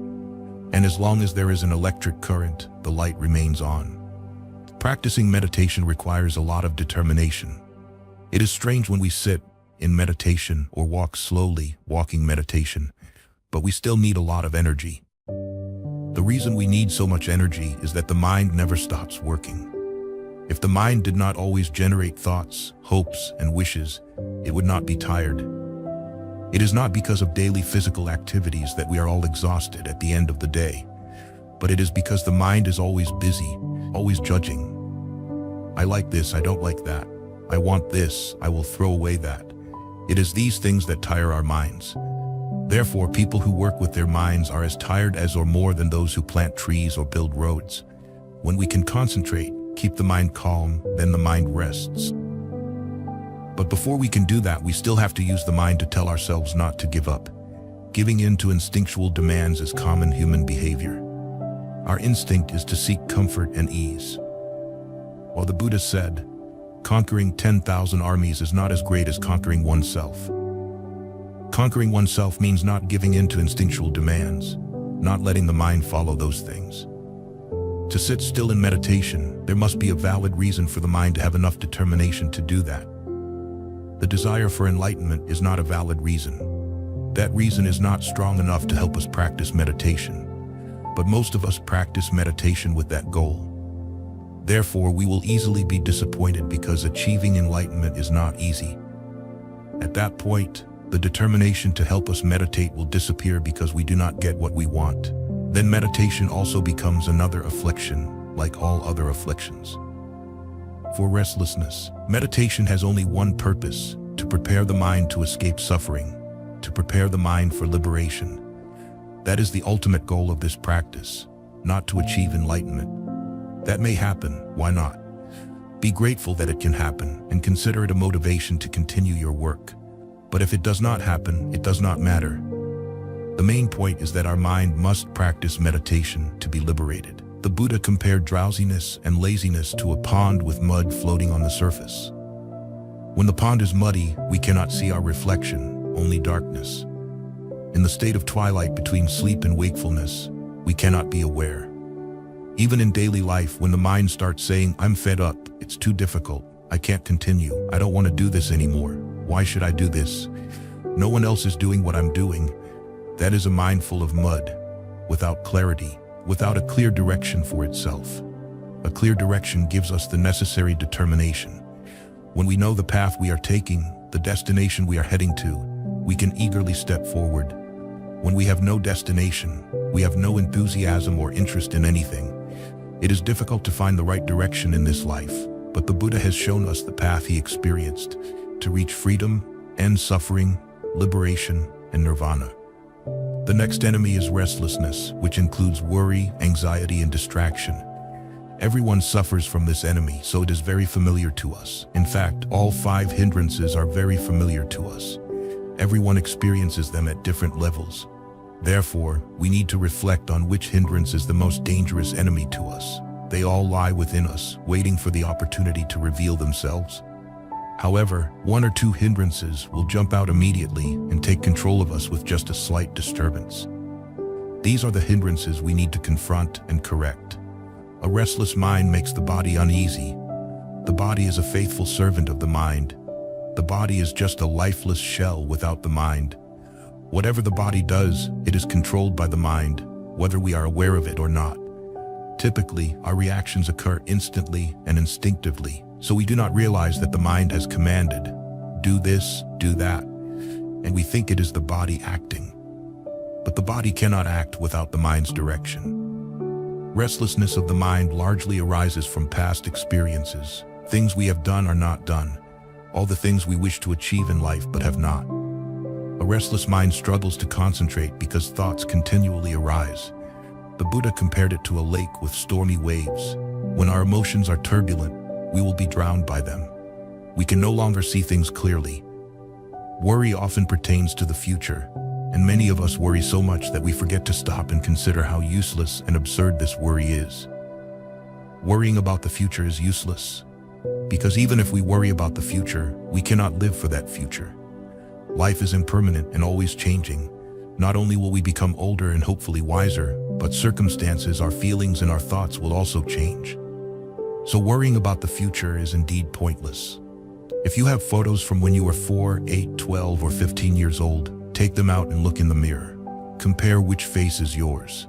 and as long as there is an electric current, the light remains on. Practicing meditation requires a lot of determination. It is strange when we sit in meditation or walk slowly, walking meditation, but we still need a lot of energy. The reason we need so much energy is that the mind never stops working. If the mind did not always generate thoughts, hopes, and wishes, it would not be tired. It is not because of daily physical activities that we are all exhausted at the end of the day, but it is because the mind is always busy, always judging. I like this, I don't like that. I want this, I will throw away that. It is these things that tire our minds. Therefore, people who work with their minds are as tired as or more than those who plant trees or build roads. When we can concentrate, keep the mind calm, then the mind rests. But before we can do that, we still have to use the mind to tell ourselves not to give up. Giving in to instinctual demands is common human behavior. Our instinct is to seek comfort and ease. While the Buddha said, conquering 10,000 armies is not as great as conquering oneself. Conquering oneself means not giving in to instinctual demands, not letting the mind follow those things. To sit still in meditation, there must be a valid reason for the mind to have enough determination to do that. The desire for enlightenment is not a valid reason. That reason is not strong enough to help us practice meditation. But most of us practice meditation with that goal. Therefore, we will easily be disappointed because achieving enlightenment is not easy. At that point, the determination to help us meditate will disappear because we do not get what we want. Then meditation also becomes another affliction, like all other afflictions. For restlessness, meditation has only one purpose: to prepare the mind to escape suffering, to prepare the mind for liberation. That is the ultimate goal of this practice, not to achieve enlightenment. That may happen, why not? Be grateful that it can happen and consider it a motivation to continue your work. But if it does not happen, it does not matter. The main point is that our mind must practice meditation to be liberated. The Buddha compared drowsiness and laziness to a pond with mud floating on the surface. When the pond is muddy, we cannot see our reflection, only darkness. In the state of twilight between sleep and wakefulness, we cannot be aware. Even in daily life, when the mind starts saying, "I'm fed up, it's too difficult, I can't continue, I don't want to do this anymore, why should I do this? No one else is doing what I'm doing," that is a mind full of mud, without clarity, without a clear direction for itself. A clear direction gives us the necessary determination. When we know the path we are taking, the destination we are heading to, we can eagerly step forward. When we have no destination, we have no enthusiasm or interest in anything. It is difficult to find the right direction in this life, but the Buddha has shown us the path he experienced to reach freedom, end suffering, liberation, and nirvana. The next enemy is restlessness, which includes worry, anxiety, and distraction. Everyone suffers from this enemy, so it is very familiar to us. In fact, all 5 hindrances are very familiar to us. Everyone experiences them at different levels. Therefore, we need to reflect on which hindrance is the most dangerous enemy to us. They all lie within us, waiting for the opportunity to reveal themselves. However, 1 or 2 hindrances will jump out immediately and take control of us with just a slight disturbance. These are the hindrances we need to confront and correct. A restless mind makes the body uneasy. The body is a faithful servant of the mind. The body is just a lifeless shell without the mind. Whatever the body does, it is controlled by the mind, whether we are aware of it or not. Typically, our reactions occur instantly and instinctively, so we do not realize that the mind has commanded, do this, do that, and we think it is the body acting. But the body cannot act without the mind's direction. Restlessness of the mind largely arises from past experiences. Things we have done or not done. All the things we wish to achieve in life but have not. A restless mind struggles to concentrate because thoughts continually arise. The Buddha compared it to a lake with stormy waves. When our emotions are turbulent, we will be drowned by them. We can no longer see things clearly. Worry often pertains to the future, and many of us worry so much that we forget to stop and consider how useless and absurd this worry is. Worrying about the future is useless, because even if we worry about the future, we cannot live for that future. Life is impermanent and always changing. Not only will we become older and hopefully wiser, but circumstances, our feelings, and our thoughts will also change. So worrying about the future is indeed pointless. If you have photos from when you were 4, 8, 12, or 15 years old, take them out and look in the mirror. Compare which face is yours.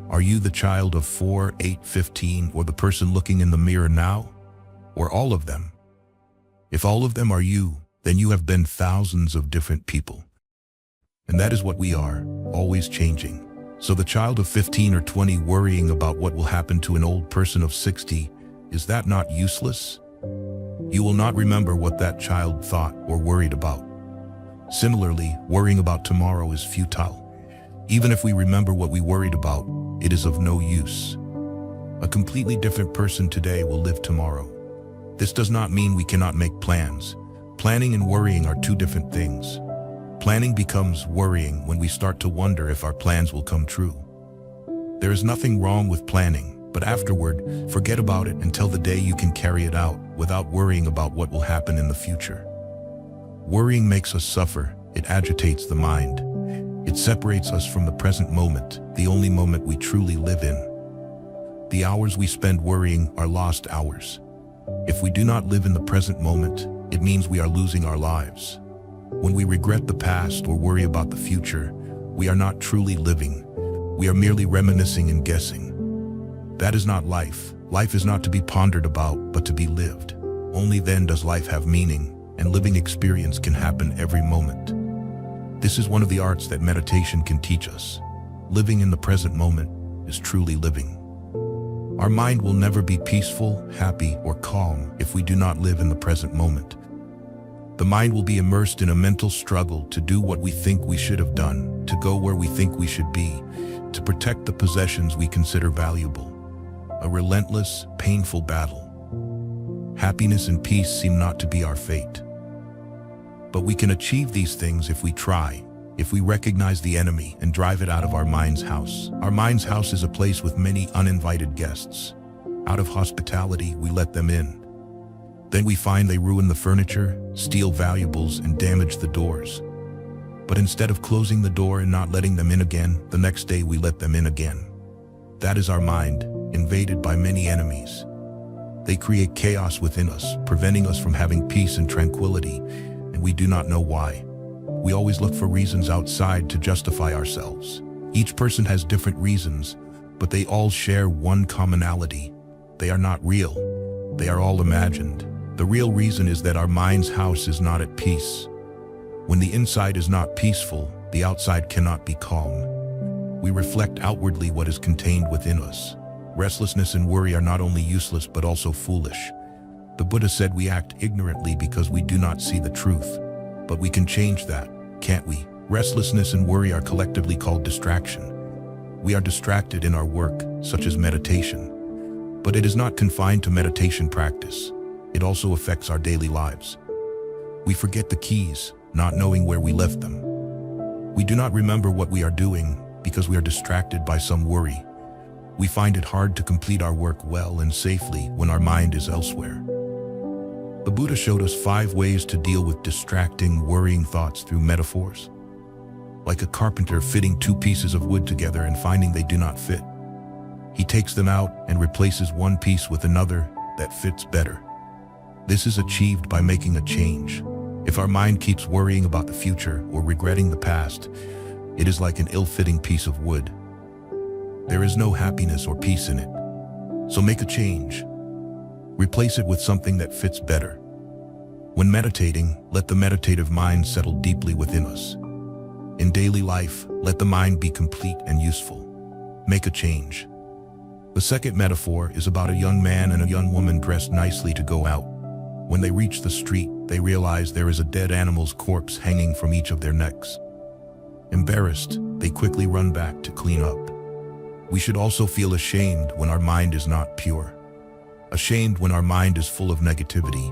Are you the child of 4, 8, 15, or the person looking in the mirror now? Or all of them? If all of them are you, then you have been thousands of different people. And that is what we are, always changing. So the child of 15 or 20 worrying about what will happen to an old person of 60, is that not useless? You will not remember what that child thought or worried about. Similarly, worrying about tomorrow is futile. Even if we remember what we worried about, it is of no use. A completely different person today will live tomorrow. This does not mean we cannot make plans. Planning and worrying are 2 different things. Planning becomes worrying when we start to wonder if our plans will come true. There is nothing wrong with planning, but afterward, forget about it until the day you can carry it out without worrying about what will happen in the future. Worrying makes us suffer. It agitates the mind. It separates us from the present moment, the only moment we truly live in. The hours we spend worrying are lost hours. If we do not live in the present moment, it means we are losing our lives. When we regret the past or worry about the future, we are not truly living. We are merely reminiscing and guessing. That is not life. Life is not to be pondered about, but to be lived. Only then does life have meaning, and living experience can happen every moment. This is one of the arts that meditation can teach us. Living in the present moment is truly living. Our mind will never be peaceful, happy, or calm if we do not live in the present moment. The mind will be immersed in a mental struggle to do what we think we should have done, to go where we think we should be, to protect the possessions we consider valuable. A relentless, painful battle. Happiness and peace seem not to be our fate. But we can achieve these things if we try, if we recognize the enemy and drive it out of our mind's house. Our mind's house is a place with many uninvited guests. Out of hospitality, we let them in. Then we find they ruin the furniture, steal valuables, and damage the doors. But instead of closing the door and not letting them in again, the next day we let them in again. That is our mind, invaded by many enemies. They create chaos within us, preventing us from having peace and tranquility, and we do not know why. We always look for reasons outside to justify ourselves. Each person has different reasons, but they all share one commonality. They are not real. They are all imagined. The real reason is that our mind's house is not at peace. When the inside is not peaceful, the outside cannot be calm. We reflect outwardly what is contained within us. Restlessness and worry are not only useless but also foolish. The Buddha said we act ignorantly because we do not see the truth. But we can change that, can't we? Restlessness and worry are collectively called distraction. We are distracted in our work, such as meditation. But it is not confined to meditation practice. It also affects our daily lives. We forget the keys, not knowing where we left them. We do not remember what we are doing because we are distracted by some worry. We find it hard to complete our work well and safely when our mind is elsewhere. The Buddha showed us 5 ways to deal with distracting, worrying thoughts through metaphors. Like a carpenter fitting 2 pieces of wood together and finding they do not fit. He takes them out and replaces one piece with another that fits better. This is achieved by making a change. If our mind keeps worrying about the future or regretting the past, it is like an ill-fitting piece of wood. There is no happiness or peace in it. So make a change. Replace it with something that fits better. When meditating, let the meditative mind settle deeply within us. In daily life, let the mind be complete and useful. Make a change. The second metaphor is about a young man and a young woman dressed nicely to go out. When they reach the street, they realize there is a dead animal's corpse hanging from each of their necks. Embarrassed, they quickly run back to clean up. We should also feel ashamed when our mind is not pure. Ashamed when our mind is full of negativity.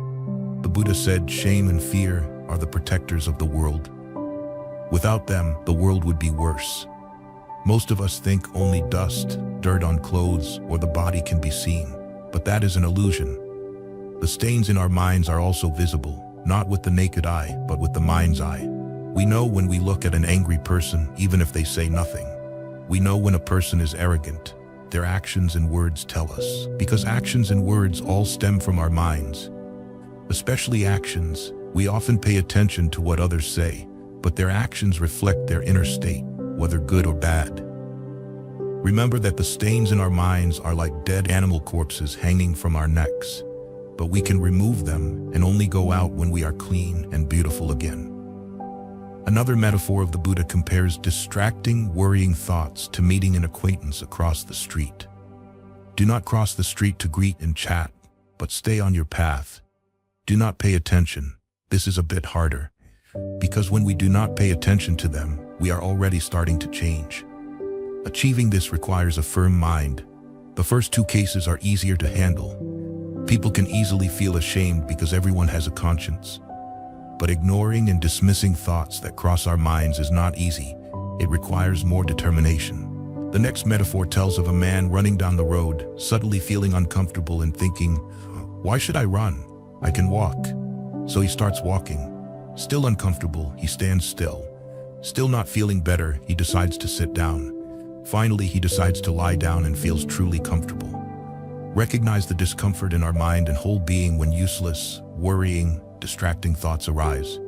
The Buddha said shame and fear are the protectors of the world. Without them, the world would be worse. Most of us think only dust, dirt on clothes, or the body can be seen, but that is an illusion. The stains in our minds are also visible, not with the naked eye, but with the mind's eye. We know when we look at an angry person, even if they say nothing. We know when a person is arrogant. Their actions and words tell us, because actions and words all stem from our minds. Especially actions, we often pay attention to what others say, but their actions reflect their inner state, whether good or bad. Remember that the stains in our minds are like dead animal corpses hanging from our necks, but we can remove them and only go out when we are clean and beautiful again. Another metaphor of the Buddha compares distracting, worrying thoughts to meeting an acquaintance across the street. Do not cross the street to greet and chat, but stay on your path. Do not pay attention. This is a bit harder, because when we do not pay attention to them, we are already starting to change. Achieving this requires a firm mind. The first 2 cases are easier to handle. People can easily feel ashamed because everyone has a conscience. But ignoring and dismissing thoughts that cross our minds is not easy. It requires more determination. The next metaphor tells of a man running down the road, suddenly feeling uncomfortable and thinking, "Why should I run? I can walk." So he starts walking. Still uncomfortable, he stands still. Still not feeling better, he decides to sit down. Finally, he decides to lie down and feels truly comfortable. Recognize the discomfort in our mind and whole being when useless, worrying, distracting thoughts arise.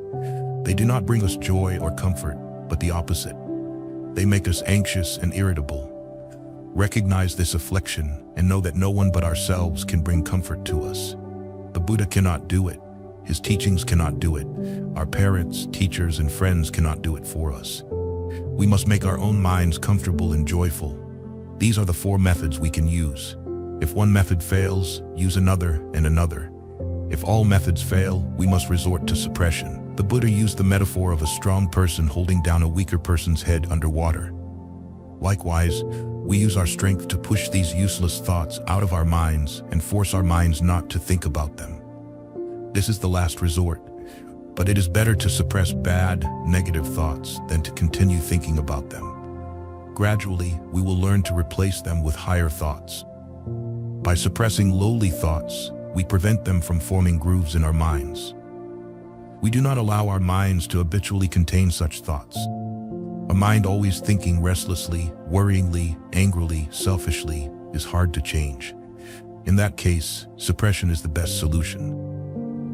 They do not bring us joy or comfort, but the opposite. They make us anxious and irritable. Recognize this affliction and know that no one but ourselves can bring comfort to us. The Buddha cannot do it. His teachings cannot do it. Our parents, teachers, and friends cannot do it for us. We must make our own minds comfortable and joyful. These are the 4 methods we can use. If one method fails, use another and another. If all methods fail, we must resort to suppression. The Buddha used the metaphor of a strong person holding down a weaker person's head underwater. Likewise, we use our strength to push these useless thoughts out of our minds and force our minds not to think about them. This is the last resort, but it is better to suppress bad, negative thoughts than to continue thinking about them. Gradually, we will learn to replace them with higher thoughts. By suppressing lowly thoughts, we prevent them from forming grooves in our minds. We do not allow our minds to habitually contain such thoughts. A mind always thinking restlessly, worryingly, angrily, selfishly is hard to change. In that case, suppression is the best solution.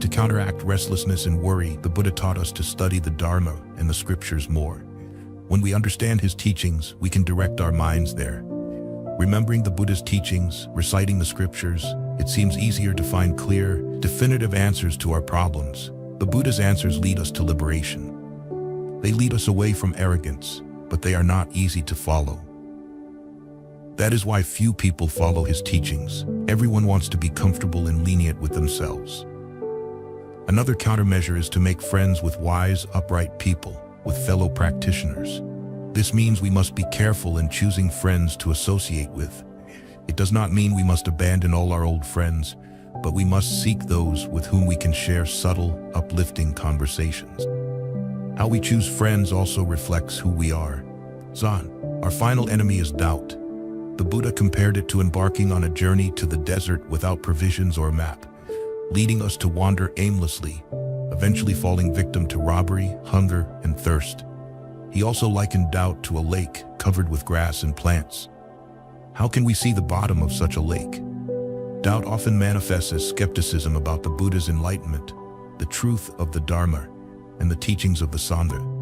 To counteract restlessness and worry, the Buddha taught us to study the Dharma and the scriptures more. When we understand his teachings, we can direct our minds there. Remembering the Buddha's teachings, reciting the scriptures, it seems easier to find clear, definitive answers to our problems. The Buddha's answers lead us to liberation. They lead us away from arrogance, but they are not easy to follow. That is why few people follow his teachings. Everyone wants to be comfortable and lenient with themselves. Another countermeasure is to make friends with wise, upright people, with fellow practitioners. This means we must be careful in choosing friends to associate with. It does not mean we must abandon all our old friends, but we must seek those with whom we can share subtle, uplifting conversations. How we choose friends also reflects who we are. Zan, our final enemy is doubt. The Buddha compared it to embarking on a journey to the desert without provisions or a map, leading us to wander aimlessly, eventually falling victim to robbery, hunger, and thirst. He also likened doubt to a lake covered with grass and plants. How can we see the bottom of such a lake? Doubt often manifests as skepticism about the Buddha's enlightenment, the truth of the Dharma, and the teachings of the Sangha.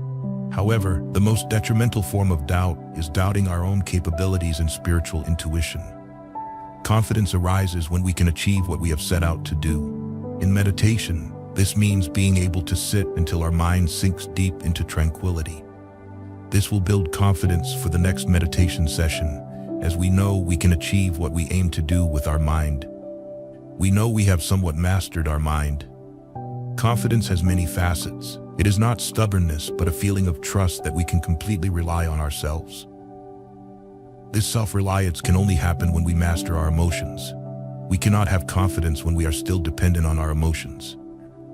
However, the most detrimental form of doubt is doubting our own capabilities and spiritual intuition. Confidence arises when we can achieve what we have set out to do. In meditation, this means being able to sit until our mind sinks deep into tranquility. This will build confidence for the next meditation session, as we know we can achieve what we aim to do with our mind. We know we have somewhat mastered our mind. Confidence has many facets. It is not stubbornness, but a feeling of trust that we can completely rely on ourselves. This self-reliance can only happen when we master our emotions. We cannot have confidence when we are still dependent on our emotions.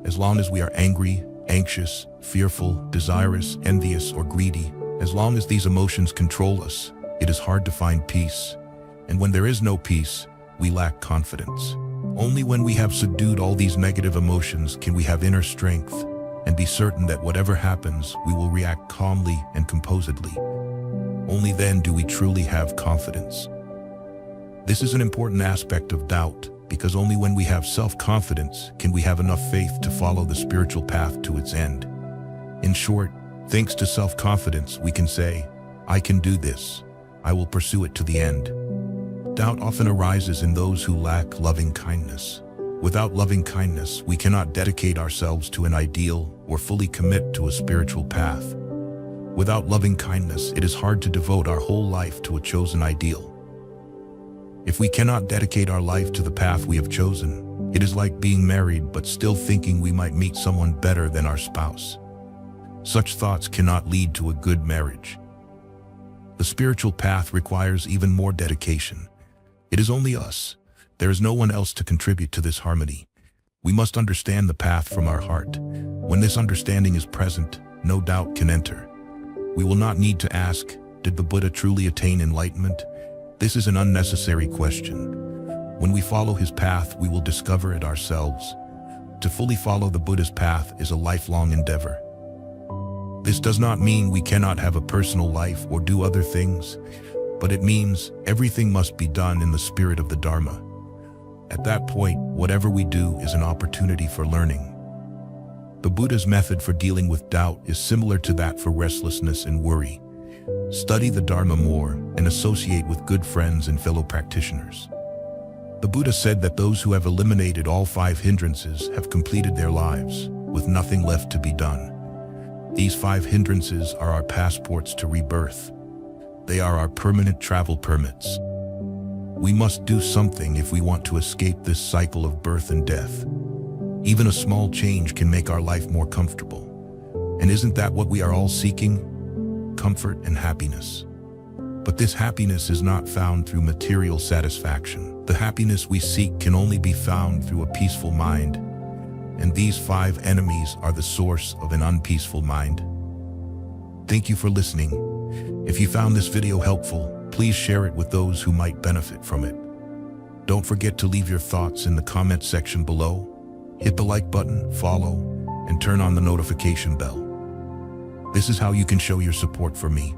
As long as we are angry, anxious, fearful, desirous, envious, or greedy, as long as these emotions control us, it is hard to find peace. And when there is no peace, we lack confidence. Only when we have subdued all these negative emotions can we have inner strength and be certain that whatever happens, we will react calmly and composedly. Only then do we truly have confidence. This is an important aspect of doubt, because only when we have self-confidence can we have enough faith to follow the spiritual path to its end. In short, thanks to self-confidence, we can say, "I can do this. I will pursue it to the end." Doubt often arises in those who lack loving kindness. Without loving kindness, we cannot dedicate ourselves to an ideal or fully commit to a spiritual path. Without loving kindness, it is hard to devote our whole life to a chosen ideal. If we cannot dedicate our life to the path we have chosen, it is like being married but still thinking we might meet someone better than our spouse. Such thoughts cannot lead to a good marriage. The spiritual path requires even more dedication. It is only us. There is no one else to contribute to this harmony. We must understand the path from our heart. When this understanding is present, no doubt can enter. We will not need to ask, did the Buddha truly attain enlightenment? This is an unnecessary question. When we follow his path, we will discover it ourselves. To fully follow the Buddha's path is a lifelong endeavor. This does not mean we cannot have a personal life or do other things, but it means everything must be done in the spirit of the Dharma. At that point, whatever we do is an opportunity for learning. The Buddha's method for dealing with doubt is similar to that for restlessness and worry. Study the Dharma more and associate with good friends and fellow practitioners. The Buddha said that those who have eliminated all 5 hindrances have completed their lives, with nothing left to be done. These 5 hindrances are our passports to rebirth. They are our permanent travel permits. We must do something if we want to escape this cycle of birth and death. Even a small change can make our life more comfortable. And isn't that what we are all seeking? Comfort and happiness. But this happiness is not found through material satisfaction. The happiness we seek can only be found through a peaceful mind. And these 5 enemies are the source of an unpeaceful mind. Thank you for listening. If you found this video helpful, please share it with those who might benefit from it. Don't forget to leave your thoughts in the comment section below. Hit the like button, follow, and turn on the notification bell. This is how you can show your support for me.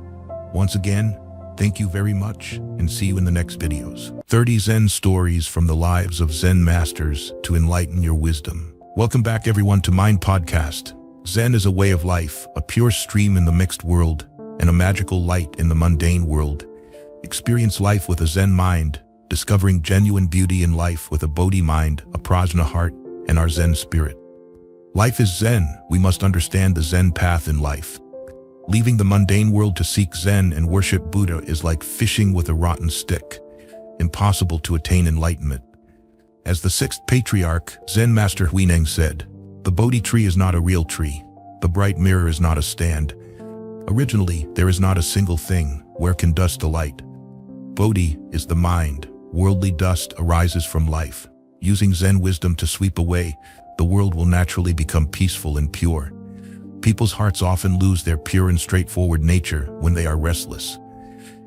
Once again, thank you very much, and see you in the next videos. 30 Zen stories from the lives of Zen masters to enlighten your wisdom. Welcome back everyone to Mind Podcast. Zen is a way of life, a pure stream in the mixed world, and a magical light in the mundane world. Experience life with a Zen mind, discovering genuine beauty in life with a Bodhi mind, a Prajna heart, and our Zen spirit. Life is Zen. We must understand the Zen path in life. Leaving the mundane world to seek Zen and worship Buddha is like fishing with a rotten stick, impossible to attain enlightenment. As the 6th patriarch, Zen master Huineng said, "The Bodhi tree is not a real tree. The bright mirror is not a stand. Originally, there is not a single thing. Where can dust alight? Bodhi is the mind. worldly dust arises from life. Using Zen wisdom to sweep away, the world will naturally become peaceful and pure. People's hearts often lose their pure and straightforward nature when they are restless.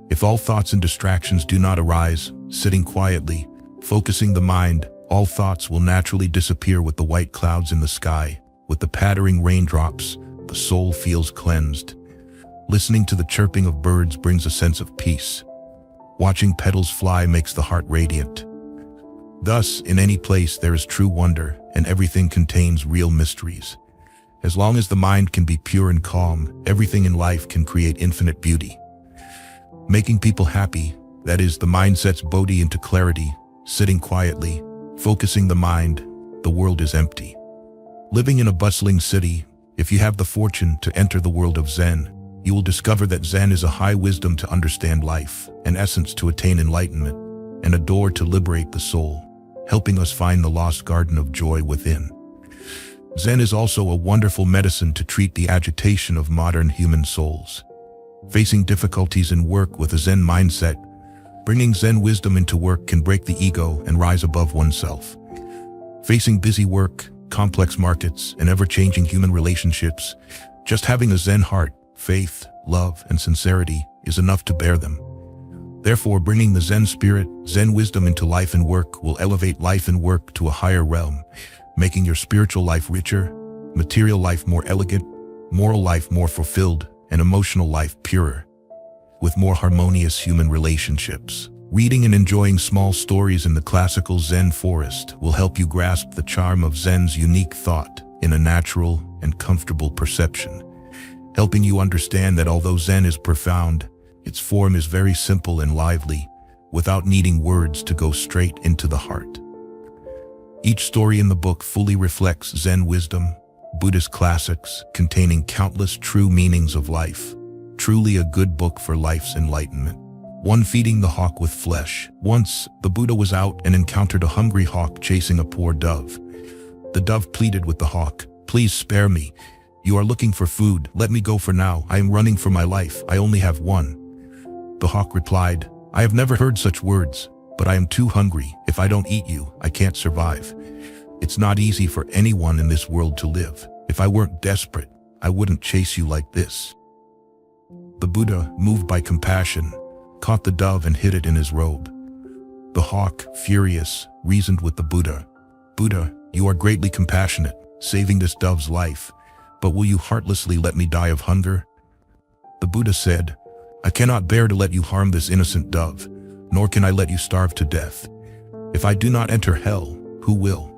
If all thoughts and distractions do not arise, sitting quietly, focusing the mind, all thoughts will naturally disappear with the white clouds in the sky. With the pattering raindrops, the soul feels cleansed. Listening to the chirping of birds brings a sense of peace. Watching petals fly makes the heart radiant. Thus, in any place there is true wonder, and everything contains real mysteries. As long as the mind can be pure and calm, everything in life can create infinite beauty. Making people happy, that is, the mind sets bodhi into clarity. Sitting quietly, focusing the mind, the world is empty. Living in a bustling city, if you have the fortune to enter the world of Zen, you will discover that Zen is a high wisdom to understand life, an essence to attain enlightenment, and a door to liberate the soul, helping us find the lost garden of joy within. Zen is also a wonderful medicine to treat the agitation of modern human souls. Facing difficulties in work with a Zen mindset, bringing Zen wisdom into work can break the ego and rise above oneself. Facing busy work, complex markets, and ever-changing human relationships, just having a Zen heart, faith, love, and sincerity is enough to bear them. Therefore, bringing the Zen spirit, Zen wisdom into life and work will elevate life and work to a higher realm, making your spiritual life richer, material life more elegant, moral life more fulfilled, and emotional life purer, with more harmonious human relationships. Reading and enjoying small stories in the classical Zen forest will help you grasp the charm of Zen's unique thought in a natural and comfortable perception, helping you understand that although Zen is profound, its form is very simple and lively, without needing words to go straight into the heart. Each story in the book fully reflects Zen wisdom, Buddhist classics containing countless true meanings of life. Truly a good book for life's enlightenment. 1. Feeding the hawk with flesh. Once, the Buddha was out and encountered a hungry hawk chasing a poor dove. The dove pleaded with the hawk, "Please spare me. You are looking for food. Let me go for now. I am running for my life. I only have one." The hawk replied, "I have never heard such words, but I am too hungry. If I don't eat you, I can't survive. It's not easy for anyone in this world to live. If I weren't desperate, I wouldn't chase you like this." The Buddha, moved by compassion, caught the dove and hid it in his robe. The hawk, furious, reasoned with the Buddha. "Buddha, you are greatly compassionate, saving this dove's life, but will you heartlessly let me die of hunger?" The Buddha said, "I cannot bear to let you harm this innocent dove, nor can I let you starve to death. If I do not enter hell, who will?"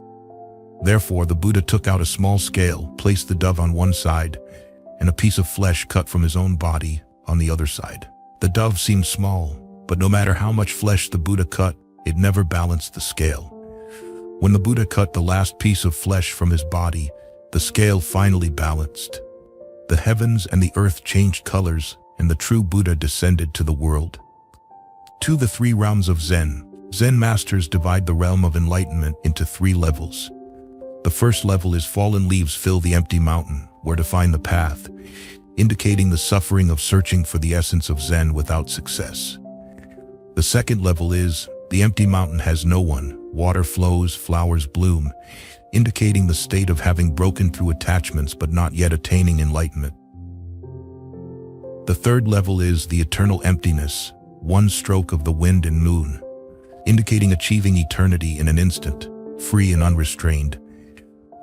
Therefore, the Buddha took out a small scale, placed the dove on one side, and a piece of flesh cut from his own body on the other side. The dove seemed small, but no matter how much flesh the Buddha cut, it never balanced the scale. When the Buddha cut the last piece of flesh from his body, the scale finally balanced. The heavens and the earth changed colors, and the true Buddha descended to the world. 2. The 3 realms of Zen. Zen masters divide the realm of enlightenment into 3 levels. The first level is fallen leaves fill the empty mountain, where to find the path, indicating the suffering of searching for the essence of Zen without success. The second level is the empty mountain has no one, water flows, flowers bloom, indicating the state of having broken through attachments but not yet attaining enlightenment. The third level is the eternal emptiness, one stroke of the wind and moon, indicating achieving eternity in an instant, free and unrestrained.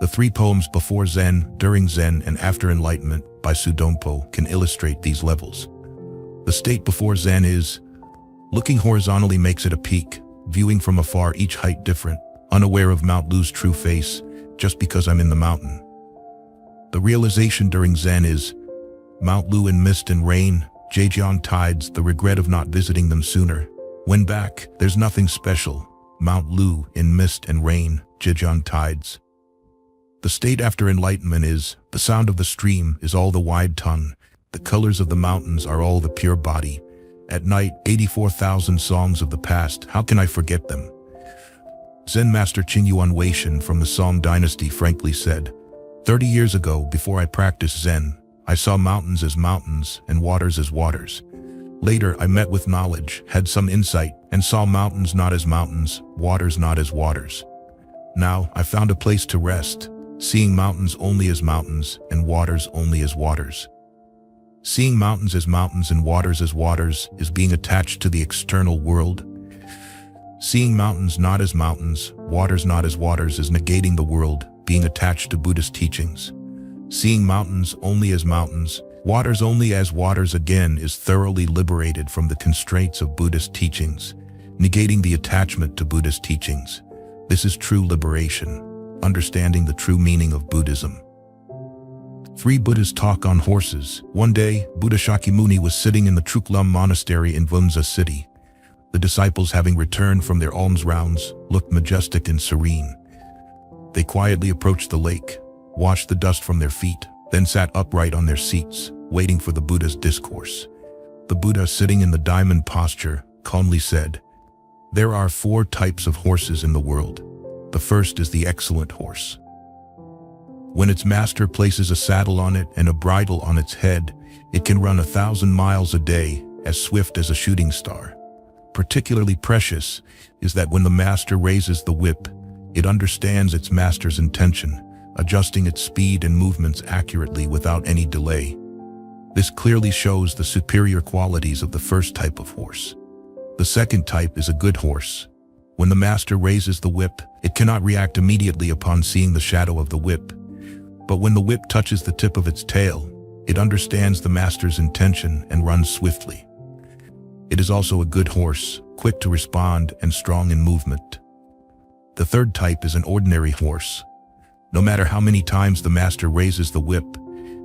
The 3 poems Before Zen, During Zen, and After Enlightenment by Sudompo can illustrate these levels. The state before Zen is, looking horizontally makes it a peak, viewing from afar each height different, unaware of Mount Lu's true face, just because I'm in the mountain. The realization during Zen is, Mount Lu in mist and rain, Zhejiang tides, the regret of not visiting them sooner. When back, there's nothing special, Mount Lu in mist and rain, Zhejiang tides. The state after enlightenment is, the sound of the stream is all the wide tongue, the colors of the mountains are all the pure body. At night, 84,000 songs of the past, how can I forget them? Zen master Qingyuan Weishan from the Song dynasty frankly said, 30 years ago, before I practiced Zen, I saw mountains as mountains and waters as waters. Later, I met with knowledge, had some insight, and saw mountains not as mountains, waters not as waters. Now, I found a place to rest, seeing mountains only as mountains and waters only as waters. Seeing mountains as mountains and waters as waters is being attached to the external world. Seeing mountains not as mountains, waters not as waters is negating the world, being attached to Buddhist teachings. Seeing mountains only as mountains, waters only as waters again is thoroughly liberated from the constraints of Buddhist teachings, negating the attachment to Buddhist teachings. This is true liberation, understanding the true meaning of Buddhism. 3 Buddhas talk on horses. One day, Buddha Shakyamuni was sitting in the Truklam monastery in Vunza city. The disciples, having returned from their alms rounds, looked majestic and serene. They quietly approached the lake, washed the dust from their feet, then sat upright on their seats, waiting for the Buddha's discourse. The Buddha, sitting in the diamond posture, calmly said, "There are 4 types of horses in the world. The first is the excellent horse. When its master places a saddle on it and a bridle on its head, it can run 1,000 miles a day, as swift as a shooting star. Particularly precious is that when the master raises the whip, it understands its master's intention, adjusting its speed and movements accurately without any delay. This clearly shows the superior qualities of the first type of horse. The second type is a good horse. When the master raises the whip, it cannot react immediately upon seeing the shadow of the whip. But when the whip touches the tip of its tail, it understands the master's intention and runs swiftly. It is also a good horse, quick to respond and strong in movement. The third type is an ordinary horse. No matter how many times the master raises the whip,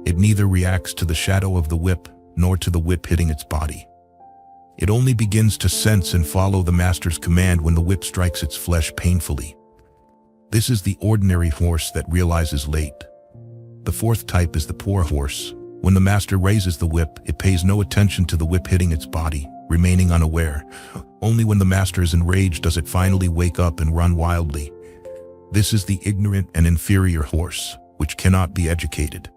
it neither reacts to the shadow of the whip nor to the whip hitting its body. It only begins to sense and follow the master's command when the whip strikes its flesh painfully. This is the ordinary horse that realizes late. The fourth type is the poor horse. When the master raises the whip, it pays no attention to the whip hitting its body, remaining unaware. Only when the master is enraged does it finally wake up and run wildly. This is the ignorant and inferior horse, which cannot be educated.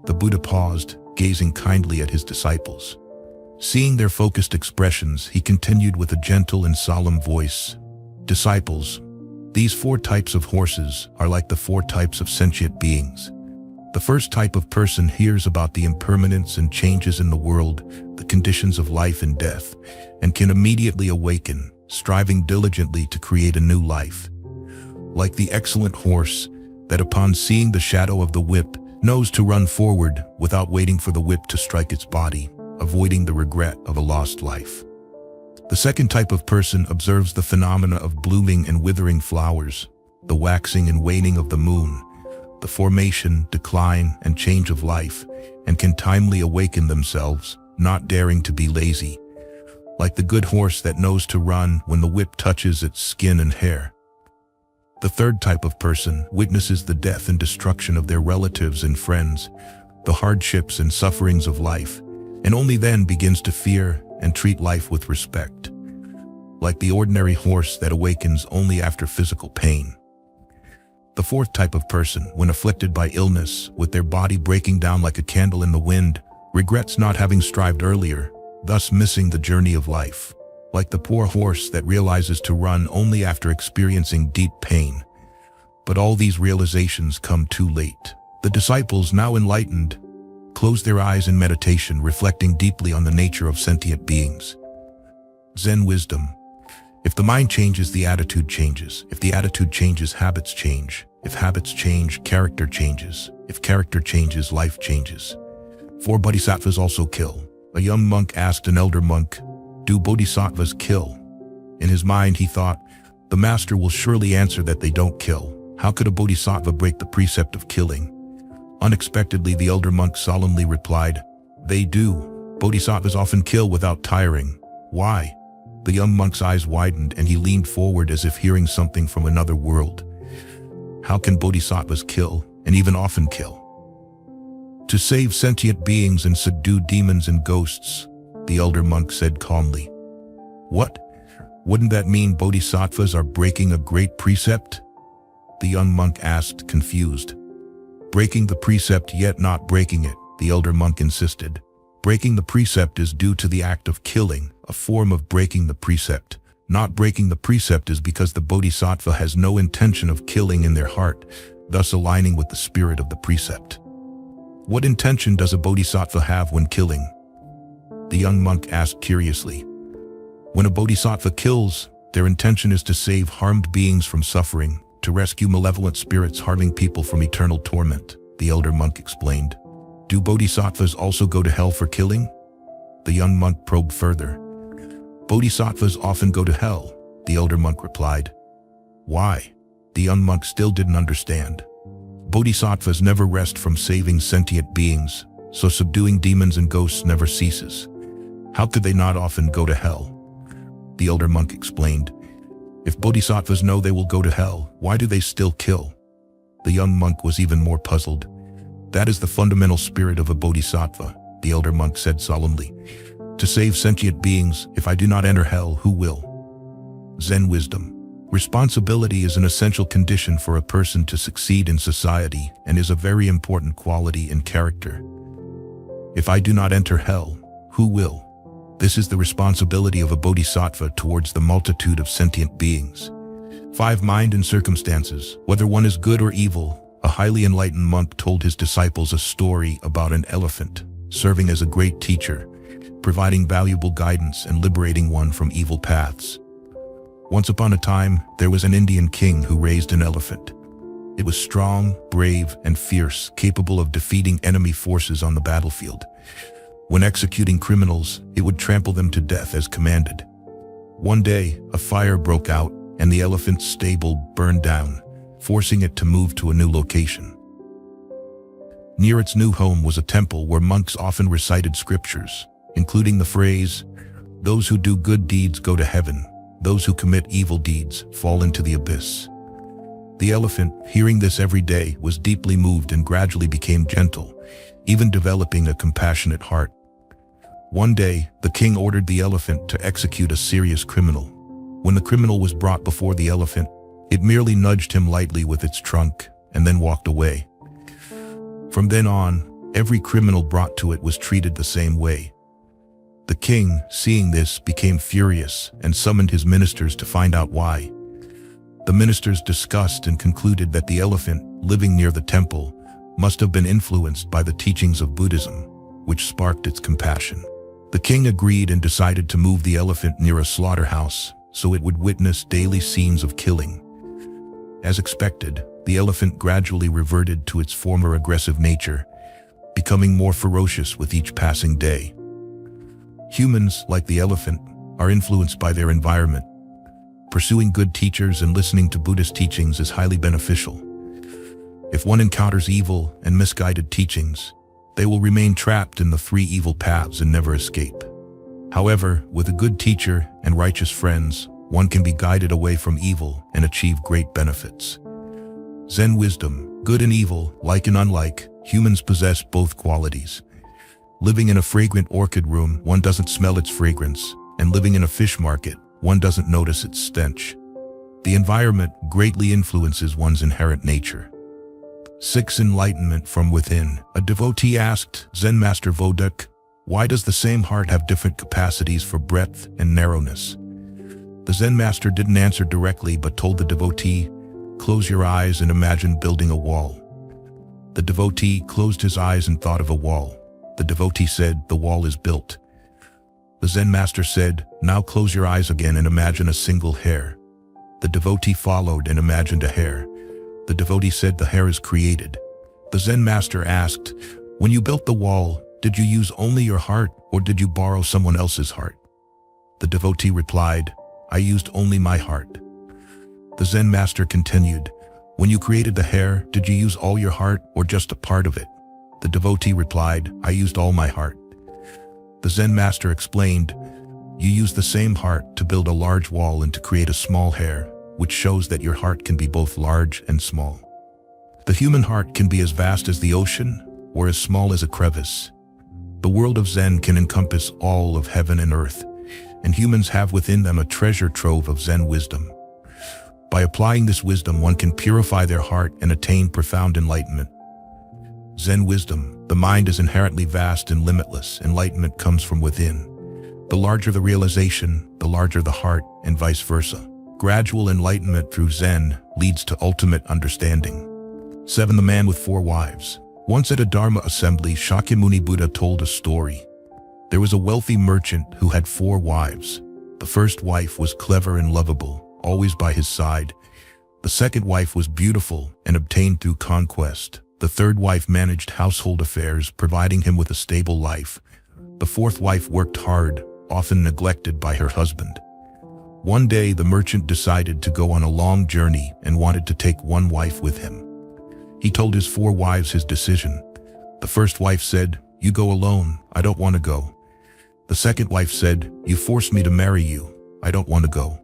The Buddha paused, gazing kindly at his disciples. Seeing their focused expressions, he continued with a gentle and solemn voice, "Disciples, these 4 types of horses are like the 4 types of sentient beings. The first type of person hears about the impermanence and changes in the world, the conditions of life and death, and can immediately awaken, striving diligently to create a new life. Like the excellent horse, that upon seeing the shadow of the whip, knows to run forward without waiting for the whip to strike its body, avoiding the regret of a lost life. The second type of person observes the phenomena of blooming and withering flowers, the waxing and waning of the moon, the formation, decline, and change of life, and can timely awaken themselves, not daring to be lazy. Like the good horse that knows to run when the whip touches its skin and hair. The third type of person witnesses the death and destruction of their relatives and friends, the hardships and sufferings of life, and only then begins to fear and treat life with respect. Like the ordinary horse that awakens only after physical pain. The fourth type of person, when afflicted by illness, with their body breaking down like a candle in the wind, regrets not having strived earlier, thus missing the journey of life. Like the poor horse that realizes to run only after experiencing deep pain. But all these realizations come too late. The disciples, now enlightened, closed their eyes in meditation, reflecting deeply on the nature of sentient beings. Zen wisdom. If the mind changes, the attitude changes. If the attitude changes, habits change. If habits change, character changes. If character changes, life changes. 4 bodhisattvas also kill. A young monk asked an elder monk, "Do bodhisattvas kill?" In his mind he thought, the master will surely answer that they don't kill. How could a bodhisattva break the precept of killing? Unexpectedly, the elder monk solemnly replied, "They do. Bodhisattvas often kill without tiring. Why?" The young monk's eyes widened and he leaned forward as if hearing something from another world. How can bodhisattvas kill, and even often kill? To save sentient beings and subdue demons and ghosts, the elder monk said calmly. What? Wouldn't that mean bodhisattvas are breaking a great precept? The young monk asked, confused. Breaking the precept yet not breaking it, the elder monk insisted. Breaking the precept is due to the act of killing, a form of breaking the precept. Not breaking the precept is because the bodhisattva has no intention of killing in their heart, thus aligning with the spirit of the precept. What intention does a bodhisattva have when killing? The young monk asked curiously. When a bodhisattva kills, their intention is to save harmed beings from suffering, to rescue malevolent spirits harming people from eternal torment, the elder monk explained. Do bodhisattvas also go to hell for killing? The young monk probed further. Bodhisattvas often go to hell, the elder monk replied. Why? The young monk still didn't understand. Bodhisattvas never rest from saving sentient beings, so subduing demons and ghosts never ceases. How could they not often go to hell? The elder monk explained. If bodhisattvas know they will go to hell, why do they still kill? The young monk was even more puzzled. That is the fundamental spirit of a bodhisattva, the elder monk said solemnly. To save sentient beings, if I do not enter hell, who will? Zen wisdom. Responsibility is an essential condition for a person to succeed in society and is a very important quality in character. If I do not enter hell, who will? This is the responsibility of a bodhisattva towards the multitude of sentient beings. 5 Mind and circumstances, whether one is good or evil. A highly enlightened monk told his disciples a story about an elephant, serving as a great teacher, providing valuable guidance and liberating one from evil paths. Once upon a time, there was an Indian king who raised an elephant. It was strong, brave, and fierce, capable of defeating enemy forces on the battlefield. When executing criminals, it would trample them to death as commanded. One day, a fire broke out and the elephant's stable burned down, forcing it to move to a new location. Near its new home was a temple where monks often recited scriptures, including the phrase, "Those who do good deeds go to heaven, those who commit evil deeds fall into the abyss." The elephant, hearing this every day, was deeply moved and gradually became gentle, even developing a compassionate heart. One day, the king ordered the elephant to execute a serious criminal. When the criminal was brought before the elephant, it merely nudged him lightly with its trunk and then walked away. From then on, every criminal brought to it was treated the same way. The king, seeing this, became furious and summoned his ministers to find out why. The ministers discussed and concluded that the elephant, living near the temple, must have been influenced by the teachings of Buddhism, which sparked its compassion. The king agreed and decided to move the elephant near a slaughterhouse so it would witness daily scenes of killing. As expected, the elephant gradually reverted to its former aggressive nature, becoming more ferocious with each passing day. Humans, like the elephant, are influenced by their environment. Pursuing good teachers and listening to Buddhist teachings is highly beneficial. If one encounters evil and misguided teachings, they will remain trapped in the 3 evil paths and never escape. However, with a good teacher and righteous friends, one can be guided away from evil and achieve great benefits. Zen wisdom, good and evil, like and unlike, humans possess both qualities. Living in a fragrant orchid room, one doesn't smell its fragrance, and living in a fish market, one doesn't notice its stench. The environment greatly influences one's inherent nature. 6 Enlightenment from within. A devotee asked Zen Master Voduk, why does the same heart have different capacities for breadth and narrowness? The Zen master didn't answer directly but told the devotee, close your eyes and imagine building a wall. The devotee closed his eyes and thought of a wall. The devotee said, the wall is built. The Zen master said, now close your eyes again and imagine a single hair. The devotee followed and imagined a hair. The devotee said the hair is created. The Zen master asked, when you built the wall, did you use only your heart or did you borrow someone else's heart? The devotee replied, I used only my heart. The Zen master continued, when you created the hair, did you use all your heart or just a part of it? The devotee replied, I used all my heart. The Zen master explained, you use the same heart to build a large wall and to create a small hair, which shows that your heart can be both large and small. The human heart can be as vast as the ocean or as small as a crevice. The world of Zen can encompass all of heaven and earth, and humans have within them a treasure trove of Zen wisdom. By applying this wisdom, one can purify their heart and attain profound enlightenment. Zen wisdom, The mind is inherently vast and limitless. Enlightenment comes from within. The larger the realization, the larger the heart, and vice versa. Gradual enlightenment through Zen leads to ultimate understanding. 7. The Man with 4 Wives. Once at a Dharma assembly, Shakyamuni Buddha told a story. There was a wealthy merchant who had 4 wives. The first wife was clever and lovable, always by his side. The second wife was beautiful and obtained through conquest. The third wife managed household affairs, providing him with a stable life. The fourth wife worked hard, often neglected by her husband. One day, the merchant decided to go on a long journey and wanted to take one wife with him. He told his 4 wives his decision. The first wife said, "You go alone, I don't want to go." The second wife said, "You forced me to marry you, I don't want to go."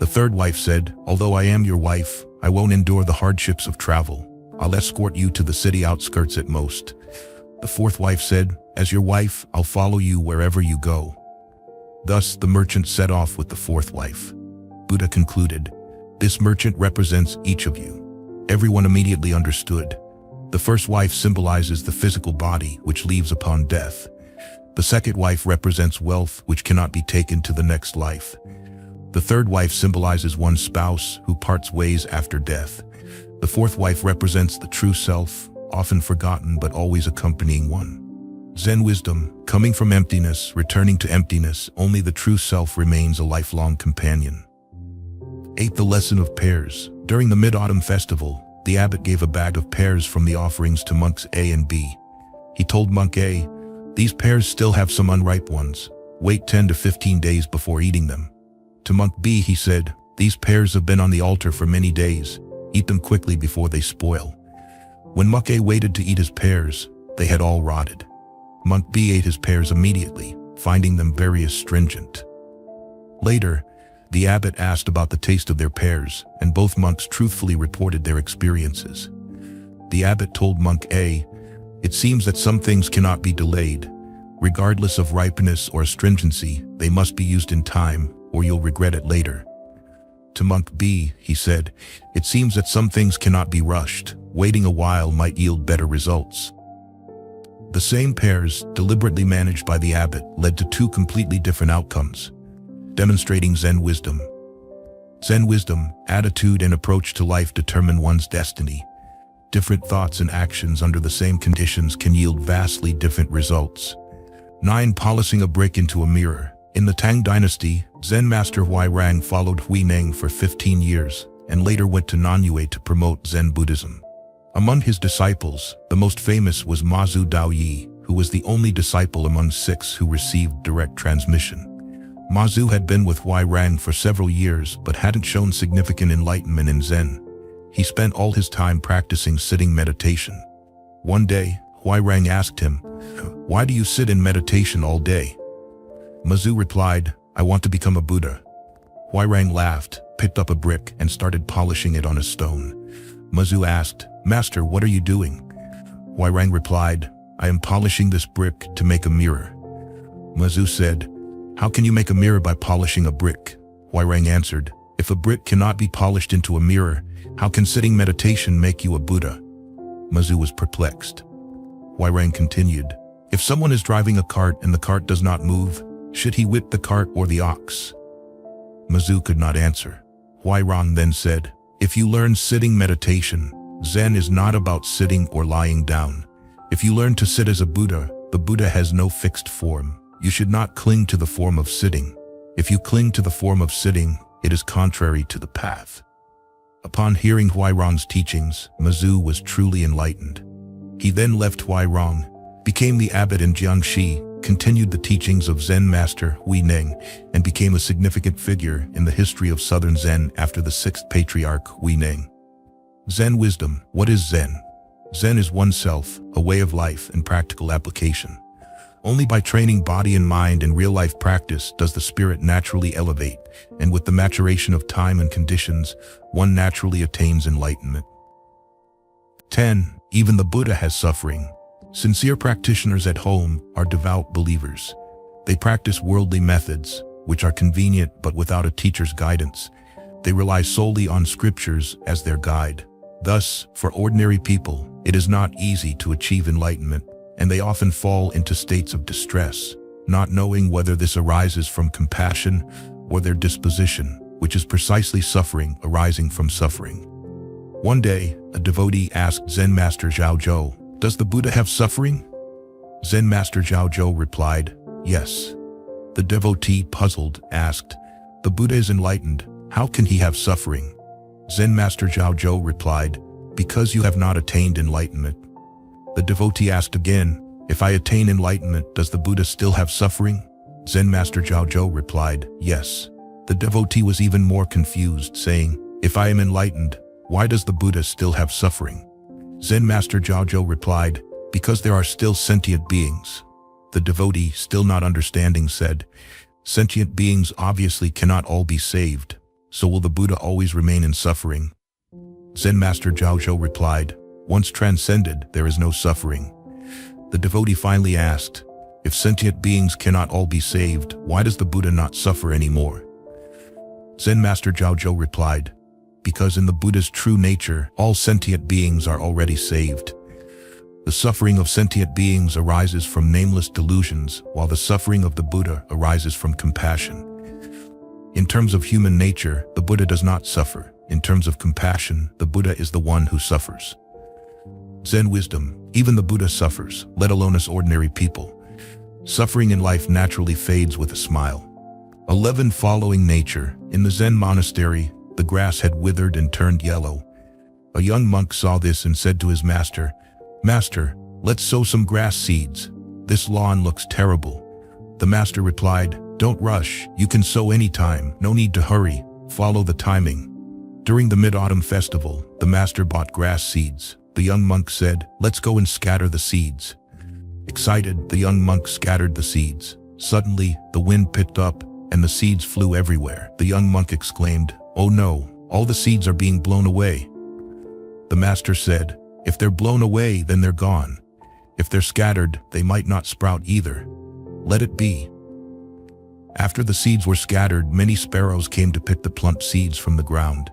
The third wife said, "Although I am your wife, I won't endure the hardships of travel. I'll escort you to the city outskirts at most." The fourth wife said, "As your wife, I'll follow you wherever you go." Thus, the merchant set off with the fourth wife. Buddha concluded, "This merchant represents each of you." Everyone immediately understood. The first wife symbolizes the physical body, which leaves upon death. The second wife represents wealth, which cannot be taken to the next life. The third wife symbolizes one's spouse, who parts ways after death. The fourth wife represents the true self, often forgotten but always accompanying one. Zen wisdom, coming from emptiness, returning to emptiness, only the true self remains a lifelong companion. 8. The Lesson of Pears. During the Mid-Autumn Festival, the abbot gave a bag of pears from the offerings to monks A and B. He told monk A, "These pears still have some unripe ones. Wait 10 to 15 days before eating them." To monk B, he said, "These pears have been on the altar for many days. Eat them quickly before they spoil." When monk A waited to eat his pears, they had all rotted. Monk B ate his pears immediately, finding them very astringent. Later, the abbot asked about the taste of their pears, and both monks truthfully reported their experiences. The abbot told monk A, "It seems that some things cannot be delayed. Regardless of ripeness or astringency, they must be used in time, or you'll regret it later." To monk B, he said, "It seems that some things cannot be rushed. Waiting a while might yield better results." The same pears, deliberately managed by the abbot, led to 2 completely different outcomes, demonstrating Zen wisdom. Zen wisdom, attitude and approach to life determine one's destiny. Different thoughts and actions under the same conditions can yield vastly different results. 9. Polishing a brick into a mirror. In the Tang dynasty, Zen master Huairang followed Huineng for 15 years and later went to Nanyue to promote Zen Buddhism. Among his disciples, the most famous was Mazu Daoyi, who was the only disciple among 6 who received direct transmission. Mazu had been with Huairang for several years but hadn't shown significant enlightenment in Zen. He spent all his time practicing sitting meditation. One day, Huairang asked him, "Why do you sit in meditation all day?" Mazu replied, "I want to become a Buddha." Huairang laughed, picked up a brick, and started polishing it on a stone. Mazu asked, "Master, what are you doing?" Huairang replied, "I am polishing this brick to make a mirror." Mazu said, "How can you make a mirror by polishing a brick?" Huairang answered, "If a brick cannot be polished into a mirror, how can sitting meditation make you a Buddha?" Mazu was perplexed. Huairang continued, "If someone is driving a cart and the cart does not move, should he whip the cart or the ox?" Mazu could not answer. Huairang then said, "If you learn sitting meditation, Zen is not about sitting or lying down. If you learn to sit as a Buddha, the Buddha has no fixed form. You should not cling to the form of sitting. If you cling to the form of sitting, it is contrary to the path." Upon hearing Huairang's teachings, Mazu was truly enlightened. He then left Huairang, became the abbot in Jiangxi, continued the teachings of Zen master Huineng, and became a significant figure in the history of Southern Zen after the 6th patriarch Huineng. Zen wisdom. What is Zen? Zen is oneself, a way of life and practical application. Only by training body and mind in real-life practice does the spirit naturally elevate, and with the maturation of time and conditions, one naturally attains enlightenment. 10. Even the Buddha has suffering. Sincere practitioners at home are devout believers. They practice worldly methods, which are convenient but without a teacher's guidance. They rely solely on scriptures as their guide. Thus, for ordinary people, it is not easy to achieve enlightenment. and they often fall into states of distress, not knowing whether this arises from compassion or their disposition, which is precisely suffering arising from suffering. One day, a devotee asked Zen Master Zhaozhou, "Does the Buddha have suffering?" Zen Master Zhaozhou replied, "Yes." The devotee, puzzled, asked, "The Buddha is enlightened. How can he have suffering?" Zen Master Zhaozhou replied, "Because you have not attained enlightenment." The devotee asked again, "If I attain enlightenment, does the Buddha still have suffering?" Zen Master Zhaozhou replied, "Yes." The devotee was even more confused, saying, "If I am enlightened, why does the Buddha still have suffering?" Zen Master Zhaozhou replied, "Because there are still sentient beings." The devotee, still not understanding, said, "Sentient beings obviously cannot all be saved, so will the Buddha always remain in suffering?" Zen Master Zhaozhou replied, "Once transcended, there is no suffering." The devotee finally asked, "If sentient beings cannot all be saved, why does the Buddha not suffer anymore?" Zen Master Zhaozhou replied, "Because in the Buddha's true nature, all sentient beings are already saved. The suffering of sentient beings arises from nameless delusions, while the suffering of the Buddha arises from compassion. In terms of human nature, the Buddha does not suffer. In terms of compassion, the Buddha is the one who suffers." Zen wisdom: even the Buddha suffers, let alone us ordinary people. Suffering in life naturally fades with a smile. 11. Following nature. In the Zen monastery, the grass had withered and turned yellow. A young monk saw this and said to his master, "Master, let's sow some grass seeds. This lawn looks terrible." The master replied, "Don't rush, you can sow any time, no need to hurry, follow the timing." During the Mid-Autumn festival, the master bought grass seeds. The young monk said, "Let's go and scatter the seeds." Excited, the young monk scattered the seeds. Suddenly, the wind picked up, and the seeds flew everywhere. The young monk exclaimed, "Oh no, all the seeds are being blown away." The master said, "If they're blown away, then they're gone. If they're scattered, they might not sprout either. Let it be." After the seeds were scattered, many sparrows came to pick the plump seeds from the ground.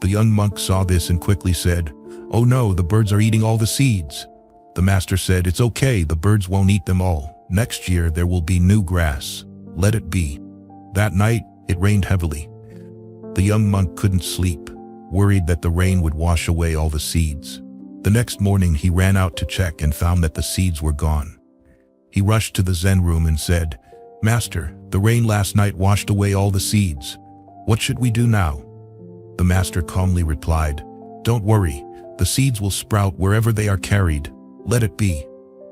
The young monk saw this and quickly said, "Oh no, the birds are eating all the seeds." The master said, "It's okay, the birds won't eat them all. Next year there will be new grass. Let it be." That night, it rained heavily. The young monk couldn't sleep, worried that the rain would wash away all the seeds. The next morning he ran out to check and found that the seeds were gone. He rushed to the Zen room and said, "Master, the rain last night washed away all the seeds. What should we do now?" The master calmly replied, "Don't worry, the seeds will sprout wherever they are carried. Let it be."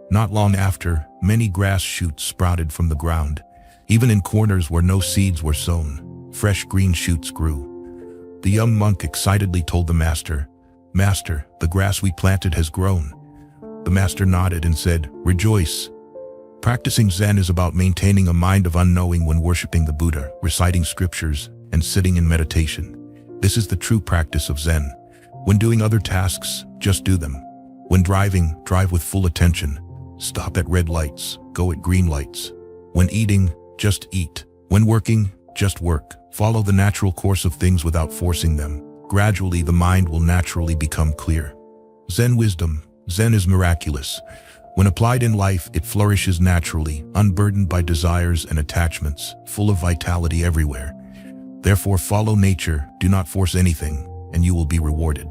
Not long after, many grass shoots sprouted from the ground. Even in corners where no seeds were sown, fresh green shoots grew. The young monk excitedly told the master, "Master, the grass we planted has grown." The master nodded and said, "Rejoice." Practicing Zen is about maintaining a mind of unknowing when worshiping the Buddha, reciting scriptures, and sitting in meditation. This is the true practice of Zen. When doing other tasks, just do them. When driving, drive with full attention. Stop at red lights, go at green lights. When eating, just eat. When working, just work. Follow the natural course of things without forcing them. Gradually, the mind will naturally become clear. Zen wisdom. Zen is miraculous. When applied in life, it flourishes naturally, unburdened by desires and attachments, full of vitality everywhere. Therefore, follow nature, do not force anything, and you will be rewarded.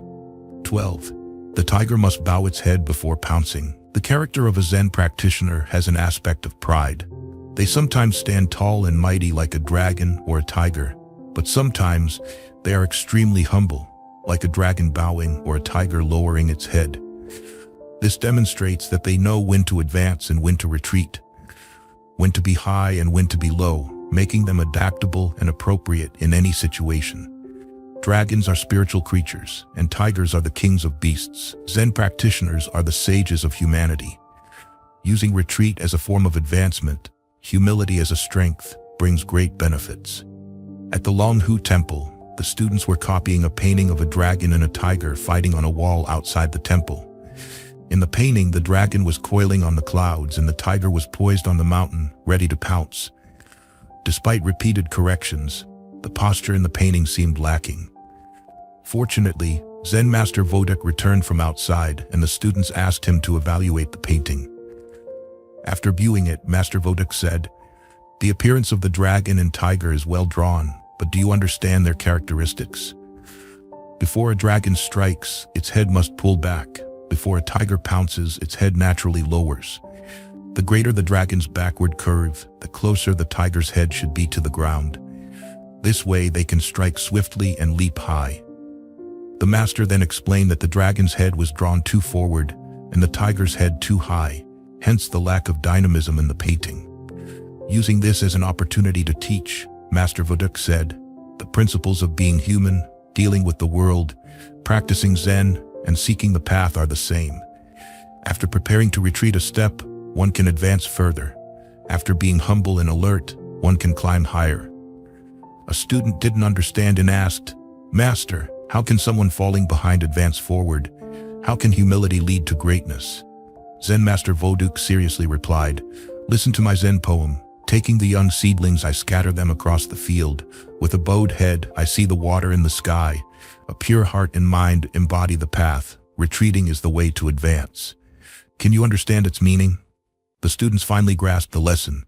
12. The tiger must bow its head before pouncing. The character of a Zen practitioner has an aspect of pride. They sometimes stand tall and mighty like a dragon or a tiger, but sometimes they are extremely humble, like a dragon bowing or a tiger lowering its head. This demonstrates that they know when to advance and when to retreat, when to be high and when to be low, making them adaptable and appropriate in any situation. Dragons are spiritual creatures, and tigers are the kings of beasts. Zen practitioners are the sages of humanity. Using retreat as a form of advancement, humility as a strength, brings great benefits. At the Longhu Temple, the students were copying a painting of a dragon and a tiger fighting on a wall outside the temple. In the painting, the dragon was coiling on the clouds and the tiger was poised on the mountain, ready to pounce. Despite repeated corrections, the posture in the painting seemed lacking. Fortunately, Zen Master Vodek returned from outside and the students asked him to evaluate the painting. After viewing it, Master Voduk said, "The appearance of the dragon and tiger is well drawn, but do you understand their characteristics? Before a dragon strikes, its head must pull back. Before a tiger pounces, its head naturally lowers. The greater the dragon's backward curve, the closer the tiger's head should be to the ground. This way they can strike swiftly and leap high." The master then explained that the dragon's head was drawn too forward and the tiger's head too high, hence the lack of dynamism in the painting. Using this as an opportunity to teach, Master Voduk said, "The principles of being human, dealing with the world, practicing Zen, and seeking the path are the same. After preparing to retreat a step, one can advance further. After being humble and alert, one can climb higher." A student didn't understand and asked, "Master, how can someone falling behind advance forward? How can humility lead to greatness?" Zen Master Voduk seriously replied, "Listen to my Zen poem. Taking the young seedlings, I scatter them across the field. With a bowed head, I see the water in the sky. A pure heart and mind embody the path. Retreating is the way to advance." Can you understand its meaning? The students finally grasped the lesson.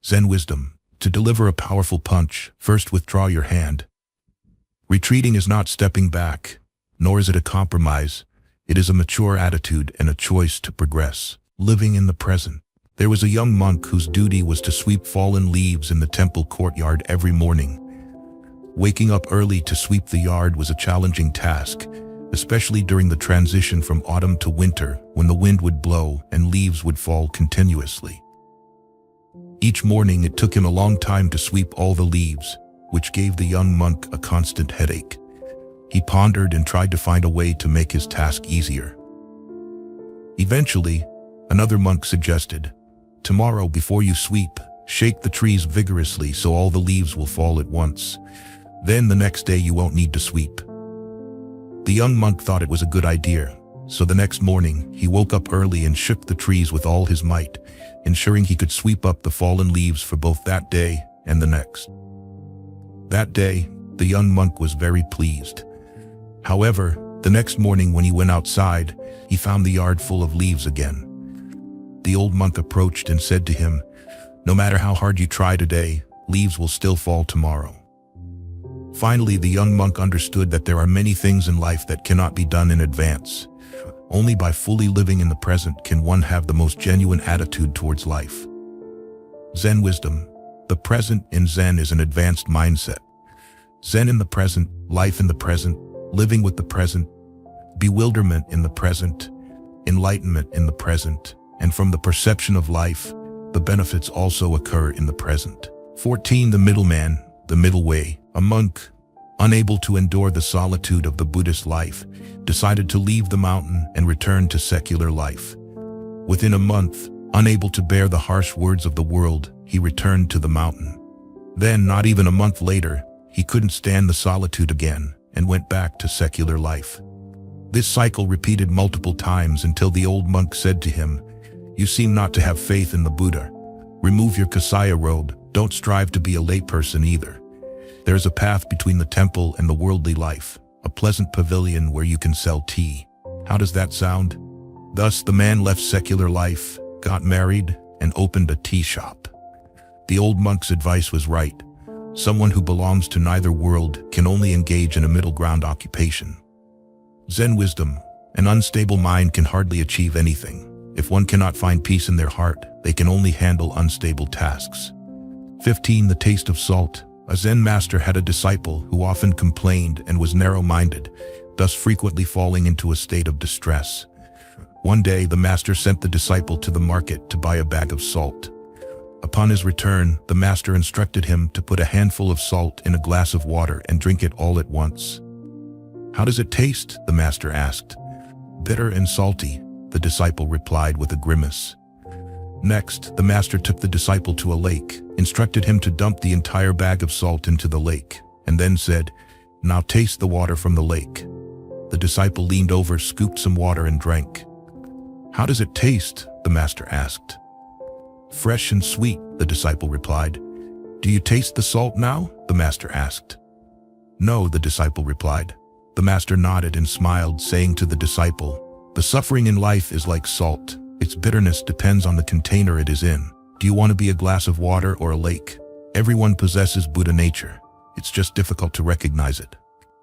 Zen wisdom: to deliver a powerful punch, first withdraw your hand. Retreating is not stepping back, nor is it a compromise. It is a mature attitude and a choice to progress, living in the present. There was a young monk whose duty was to sweep fallen leaves in the temple courtyard every morning. Waking up early to sweep the yard was a challenging task, especially during the transition from autumn to winter, when the wind would blow and leaves would fall continuously. Each morning it took him a long time to sweep all the leaves, which gave the young monk a constant headache. He pondered and tried to find a way to make his task easier. Eventually, another monk suggested, "Tomorrow, before you sweep, shake the trees vigorously so all the leaves will fall at once. Then the next day you won't need to sweep." The young monk thought it was a good idea, so the next morning he woke up early and shook the trees with all his might, ensuring he could sweep up the fallen leaves for both that day and the next. That day, the young monk was very pleased. However, the next morning when he went outside, he found the yard full of leaves again. The old monk approached and said to him, "No matter how hard you try today, leaves will still fall tomorrow." Finally, the young monk understood that there are many things in life that cannot be done in advance. Only by fully living in the present can one have the most genuine attitude towards life. Zen wisdom: the present in Zen is an advanced mindset. Zen in the present, life in the present, living with the present, bewilderment in the present, enlightenment in the present, and from the perception of life, the benefits also occur in the present. 14. The middleman, the middle way. A monk, unable to endure the solitude of the Buddhist life, decided to leave the mountain and return to secular life. Within a month, unable to bear the harsh words of the world, he returned to the mountain. Then, not even a month later, he couldn't stand the solitude again and went back to secular life. This cycle repeated multiple times until the old monk said to him, "You seem not to have faith in the Buddha. Remove your kasaya robe, don't strive to be a layperson either. There is a path between the temple and the worldly life, a pleasant pavilion where you can sell tea. How does that sound?" Thus the man left secular life, got married, and opened a tea shop. The old monk's advice was right. Someone who belongs to neither world can only engage in a middle ground occupation. Zen wisdom: an unstable mind can hardly achieve anything. If one cannot find peace in their heart, they can only handle unstable tasks. 15. The taste of salt. A Zen master had a disciple who often complained and was narrow-minded, thus frequently falling into a state of distress. One day, the master sent the disciple to the market to buy a bag of salt. Upon his return, the master instructed him to put a handful of salt in a glass of water and drink it all at once. "How does it taste?" the master asked. "Bitter and salty," the disciple replied with a grimace. Next, the master took the disciple to a lake, instructed him to dump the entire bag of salt into the lake, and then said, "Now taste the water from the lake." The disciple leaned over, scooped some water and drank. "How does it taste?" the master asked. "Fresh and sweet," the disciple replied. "Do you taste the salt now?" the master asked. "No," the disciple replied. The master nodded and smiled, saying to the disciple, "The suffering in life is like salt. Its bitterness depends on the container it is in. Do you want to be a glass of water or a lake? Everyone possesses Buddha nature. It's just difficult to recognize it.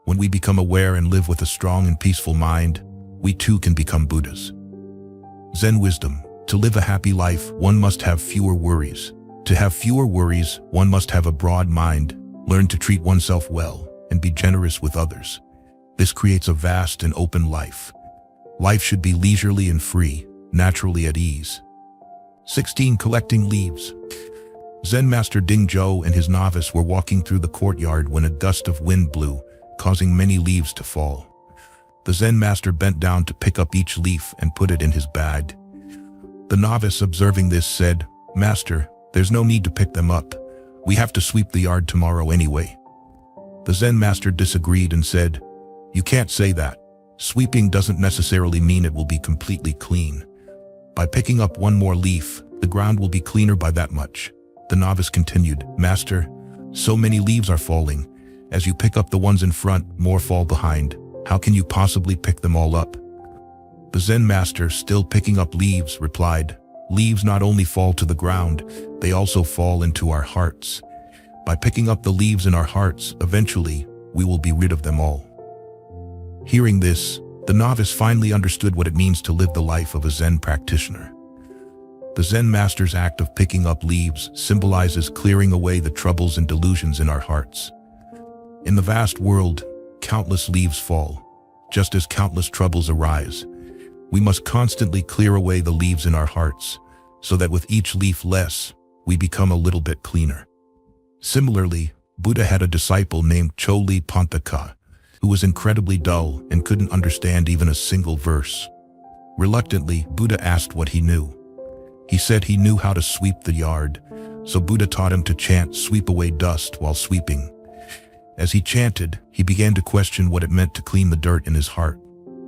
When we become aware and live with a strong and peaceful mind, we too can become Buddhas. Zen wisdom. To live a happy life, one must have fewer worries. To have fewer worries, one must have a broad mind, learn to treat oneself well, and be generous with others. This creates a vast and open life. Life should be leisurely and free, naturally at ease. 16. Collecting leaves. Zen Master Ding Zhou and his novice were walking through the courtyard when a gust of wind blew, causing many leaves to fall. The Zen Master bent down to pick up each leaf and put it in his bag. The novice, observing this, said, "Master, there's no need to pick them up. We have to sweep the yard tomorrow anyway." The Zen Master disagreed and said, "You can't say that. Sweeping doesn't necessarily mean it will be completely clean. By picking up one more leaf, the ground will be cleaner by that much." The novice continued, "Master, so many leaves are falling. As you pick up the ones in front, more fall behind. How can you possibly pick them all up?" The Zen Master, still picking up leaves, replied, "Leaves not only fall to the ground, they also fall into our hearts. By picking up the leaves in our hearts, eventually, we will be rid of them all." Hearing this, the novice finally understood what it means to live the life of a Zen practitioner. The Zen Master's act of picking up leaves symbolizes clearing away the troubles and delusions in our hearts. In the vast world, countless leaves fall, just as countless troubles arise. We must constantly clear away the leaves in our hearts, so that with each leaf less, we become a little bit cleaner. Similarly, Buddha had a disciple named Choli Pantaka, who was incredibly dull and couldn't understand even a single verse. Reluctantly, Buddha asked what he knew. He said he knew how to sweep the yard, so Buddha taught him to chant "sweep away dust" while sweeping. As he chanted, he began to question what it meant to clean the dirt in his heart.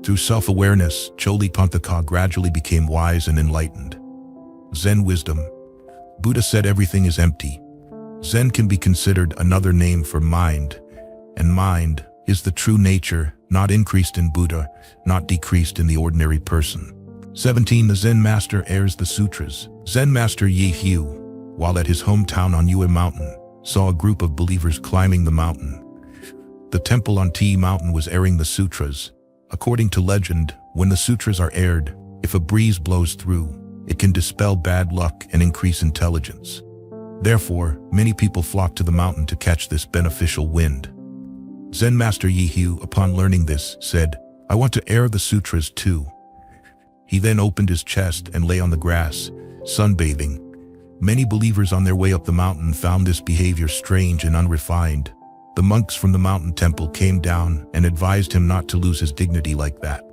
Through self-awareness, Choli Pantaka gradually became wise and enlightened. Zen wisdom. Buddha said everything is empty. Zen can be considered another name for mind, and mind is the true nature, not increased in Buddha, not decreased in the ordinary person. 17. The Zen Master airs the sutras. Zen Master Yi Hu, while at his hometown on Yue Mountain, saw a group of believers climbing the mountain. The temple on Ti Mountain was airing the sutras. According to legend, when the sutras are aired, if a breeze blows through, it can dispel bad luck and increase intelligence. Therefore, many people flock to the mountain to catch this beneficial wind. Zen Master Yi Hu, upon learning this, said, "I want to air the sutras too." He then opened his chest and lay on the grass, sunbathing. Many believers on their way up the mountain found this behavior strange and unrefined. The monks from the mountain temple came down and advised him not to lose his dignity like that.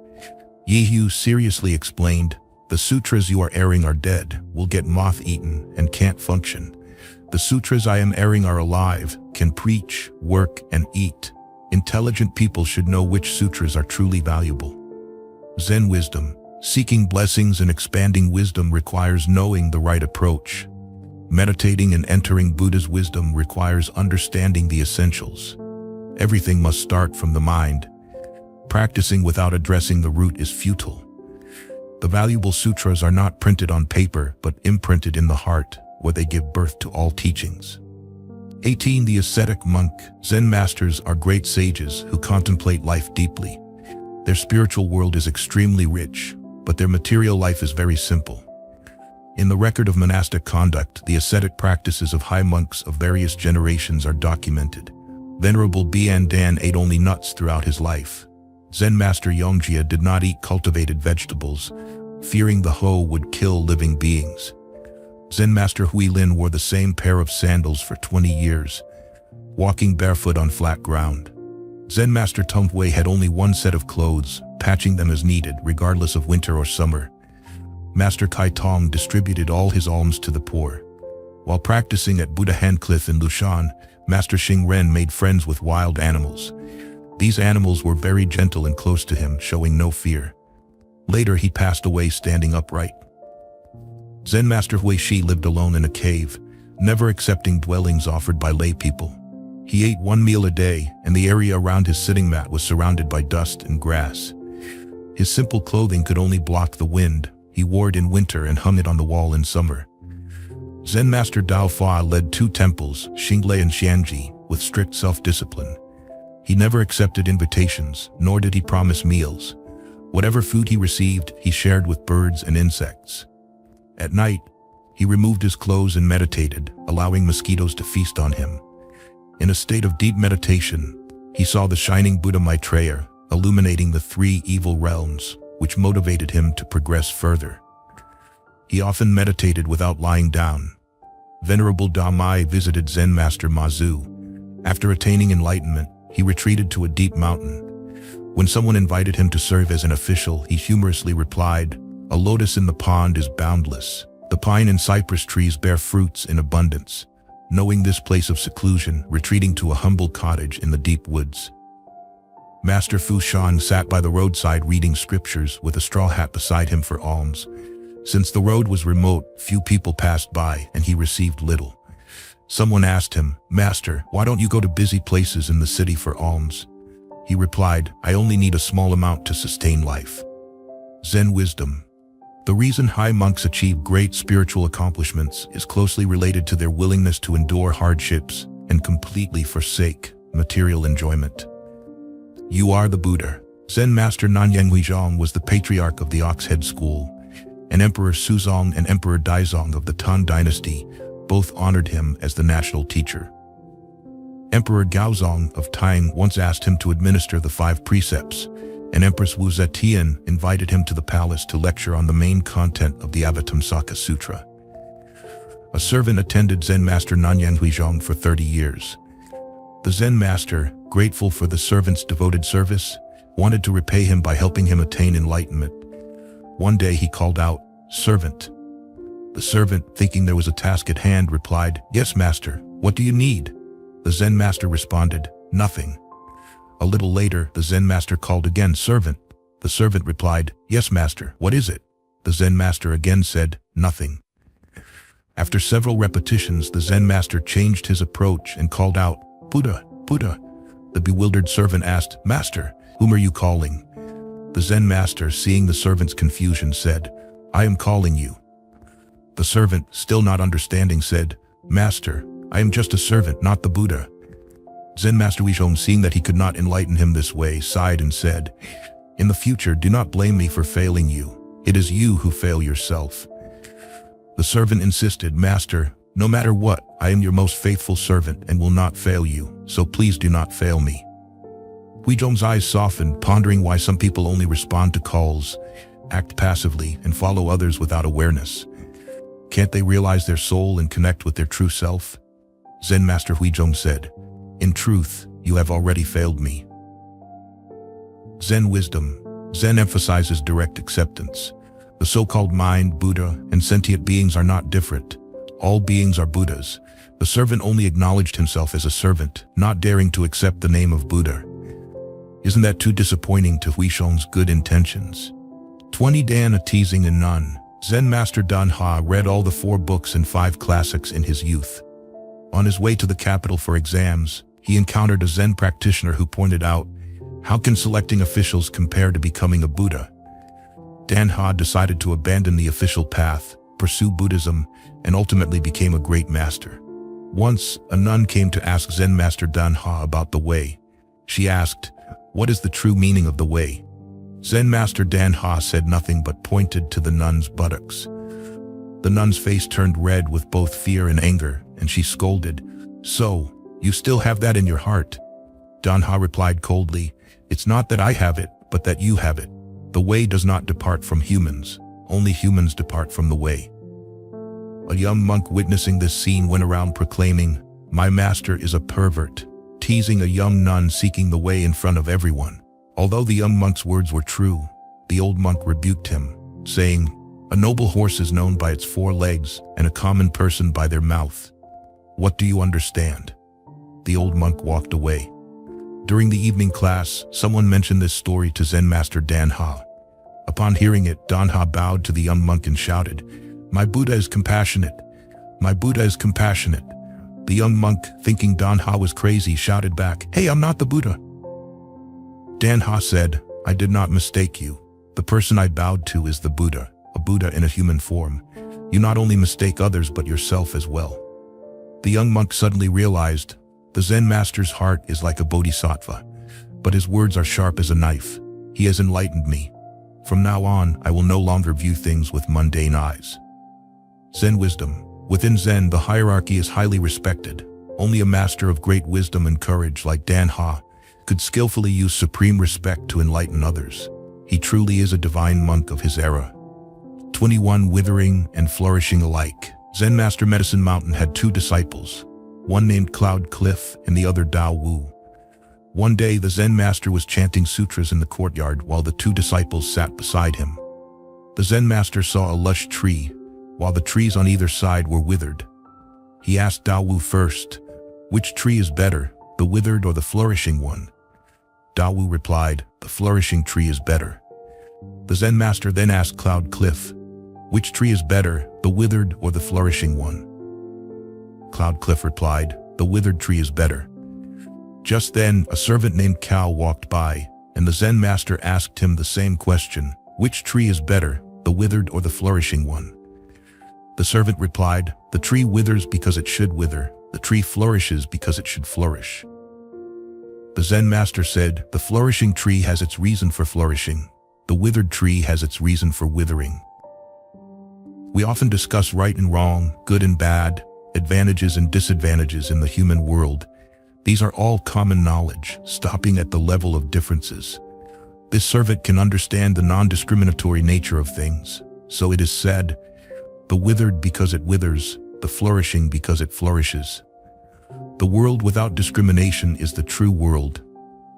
Yi Hu seriously explained, "The sutras you are airing are dead, will get moth-eaten, and can't function. The sutras I am airing are alive, can preach, work, and eat. Intelligent people should know which sutras are truly valuable." Zen wisdom. Seeking blessings and expanding wisdom requires knowing the right approach. Meditating and entering Buddha's wisdom requires understanding the essentials. Everything must start from the mind. Practicing without addressing the root is futile. The valuable sutras are not printed on paper, but imprinted in the heart, where they give birth to all teachings. 18. The ascetic monk. Zen masters are great sages who contemplate life deeply. Their spiritual world is extremely rich, but their material life is very simple. In the record of monastic conduct, the ascetic practices of high monks of various generations are documented. Venerable Bian Dan ate only nuts throughout his life. Zen Master Yongjia did not eat cultivated vegetables, fearing the hoe would kill living beings. Zen Master Huilin wore the same pair of sandals for 20 years, walking barefoot on flat ground. Zen Master Tongwei had only one set of clothes, patching them as needed, regardless of winter or summer. Master Kai Tong distributed all his alms to the poor. While practicing at Buddha Handcliff in Lushan, Master Xing Ren made friends with wild animals. These animals were very gentle and close to him, showing no fear. Later, he passed away standing upright. Zen Master Hui Shi lived alone in a cave, never accepting dwellings offered by lay people. He ate one meal a day, and the area around his sitting mat was surrounded by dust and grass. His simple clothing could only block the wind, He wore it in winter and hung it on the wall in summer. Zen Master Dao Fa led 2 temples, Xinglei and Xianji, with strict self-discipline. He never accepted invitations, nor did he promise meals. Whatever food he received, he shared with birds and insects. At night, he removed his clothes and meditated, allowing mosquitoes to feast on him. In a state of deep meditation, he saw the shining Buddha Maitreya, illuminating the 3 evil realms, which motivated him to progress further. He often meditated without lying down. Venerable Damai visited Zen Master Mazu. After attaining enlightenment, he retreated to a deep mountain. When someone invited him to serve as an official, he humorously replied, "A lotus in the pond is boundless. The pine and cypress trees bear fruits in abundance." Knowing this place of seclusion, retreating to a humble cottage in the deep woods. Master Fu Shan sat by the roadside reading scriptures with a straw hat beside him for alms. Since the road was remote, few people passed by and he received little. Someone asked him, "Master, why don't you go to busy places in the city for alms?" He replied, "I only need a small amount to sustain life." Zen wisdom. The reason high monks achieve great spiritual accomplishments is closely related to their willingness to endure hardships and completely forsake material enjoyment. You are the Buddha. Zen Master Nanyang Huizhong was the patriarch of the Oxhead School, and Emperor Suzong and Emperor Daizong of the Tang Dynasty both honored him as the national teacher. Emperor Gaozong of Tang once asked him to administer the 5 precepts, and Empress Wu Zetian invited him to the palace to lecture on the main content of the Avatamsaka Sutra. A servant attended Zen Master Nanyang Huizhong for 30 years. The Zen Master, grateful for the servant's devoted service, wanted to repay him by helping him attain enlightenment. One day he called out, "Servant." The servant, thinking there was a task at hand, replied, "Yes, master. What do you need?" The Zen Master responded, "Nothing." A little later, the Zen Master called again, "Servant." The servant replied, "Yes, master. What is it?" The Zen Master again said, "Nothing." After several repetitions, the Zen Master changed his approach and called out, "Buddha, Buddha." The bewildered servant asked, "Master, whom are you calling?" The Zen Master, seeing the servant's confusion, said, "I am calling you." The servant, still not understanding, said, "Master, I am just a servant, not the Buddha." Zen Master Huizhong, seeing that he could not enlighten him this way, sighed and said, "In the future, do not blame me for failing you. It is you who fail yourself." The servant insisted, "Master, no matter what, I am your most faithful servant and will not fail you, so please do not fail me." Huizhong's eyes softened, pondering why some people only respond to calls, act passively, and follow others without awareness. Can't they realize their soul and connect with their true self? Zen Master Huizhong said, "In truth, you have already failed me." Zen wisdom. Zen emphasizes direct acceptance. The so-called mind, Buddha, and sentient beings are not different. All beings are Buddhas. The servant only acknowledged himself as a servant, not daring to accept the name of Buddha. Isn't that too disappointing to Huizhong's good intentions? 20 Dan, a teasing and none. Zen Master Dan Ha read all the 4 books and 5 classics in his youth. On his way to the capital for exams, he encountered a Zen practitioner who pointed out, "How can selecting officials compare to becoming a Buddha?" Dan Ha decided to abandon the official path, pursue Buddhism, and ultimately became a great master. Once, a nun came to ask Zen Master Dan Ha about the way. She asked, "What is the true meaning of the way?" Zen Master Dan Ha said nothing but pointed to the nun's buttocks. The nun's face turned red with both fear and anger, and she scolded, "So, you still have that in your heart?" Dan Ha replied coldly, "It's not that I have it, but that you have it. The way does not depart from humans. Only humans depart from the way." A young monk witnessing this scene went around proclaiming, "My master is a pervert," teasing a young nun seeking the way in front of everyone. Although the young monk's words were true, the old monk rebuked him, saying, "A noble horse is known by its 4 legs, and a common person by their mouth. What do you understand?" The old monk walked away. During the evening class, someone mentioned this story to Zen Master Dan Ha. Upon hearing it, Dan Ha bowed to the young monk and shouted, "My Buddha is compassionate. My Buddha is compassionate." The young monk, thinking Dan Ha was crazy, shouted back, "Hey, I'm not the Buddha." Dan Ha said, "I did not mistake you. The person I bowed to is the Buddha. a Buddha in a human form, you not only mistake others but yourself as well. The young monk suddenly realized, the Zen master's heart is like a bodhisattva, but his words are sharp as a knife. He has enlightened me. From now on, I will no longer view things with mundane eyes. Zen wisdom. Within Zen, the hierarchy is highly respected. Only a master of great wisdom and courage like Dan Ha could skillfully use supreme respect to enlighten others. He truly is a divine monk of his era. 21 Withering and flourishing alike. Zen master Medicine Mountain had two disciples, one named Cloud Cliff and the other Dao Wu. One day the Zen master was chanting sutras in the courtyard while the two disciples sat beside him. The Zen master saw a lush tree, while the trees on either side were withered. He asked Dao Wu first, which tree is better, the withered or the flourishing one? Dao Wu replied, the flourishing tree is better. The Zen master then asked Cloud Cliff, which tree is better, the withered or the flourishing one? Cloud Cliff replied, the withered tree is better. Just then, a servant named Cow walked by, and the Zen master asked him the same question, which tree is better, the withered or the flourishing one? The servant replied, the tree withers because it should wither, the tree flourishes because it should flourish. The Zen master said, the flourishing tree has its reason for flourishing, the withered tree has its reason for withering. We often discuss right and wrong, good and bad, advantages and disadvantages in the human world. These are all common knowledge, stopping at the level of differences. This servant can understand the non-discriminatory nature of things, so it is said, the withered because it withers, the flourishing because it flourishes. The world without discrimination is the true world.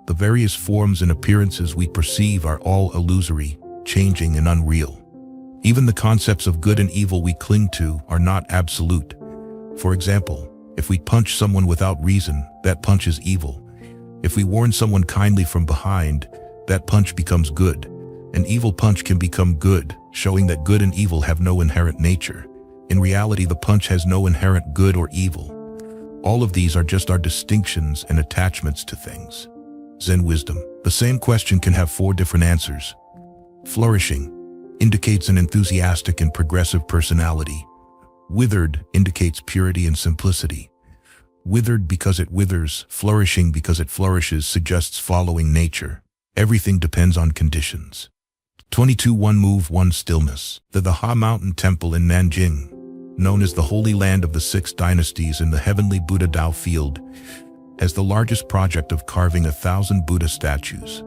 The various forms and appearances we perceive are all illusory, changing and unreal. Even the concepts of good and evil we cling to are not absolute. For example, if we punch someone without reason, that punch is evil. If we warn someone kindly from behind, that punch becomes good. An evil punch can become good, showing that good and evil have no inherent nature. In reality, the punch has no inherent good or evil. All of these are just our distinctions and attachments to things. Zen wisdom. The same question can have 4 different answers. Flourishing indicates an enthusiastic and progressive personality. Withered indicates purity and simplicity. Withered because it withers, flourishing because it flourishes suggests following nature. Everything depends on conditions. 22 One Move, One Stillness. The Ha Mountain Temple in Nanjing, known as the Holy Land of the 6 Dynasties in the Heavenly Buddha Dao Field, has the largest project of carving 1,000 Buddha statues.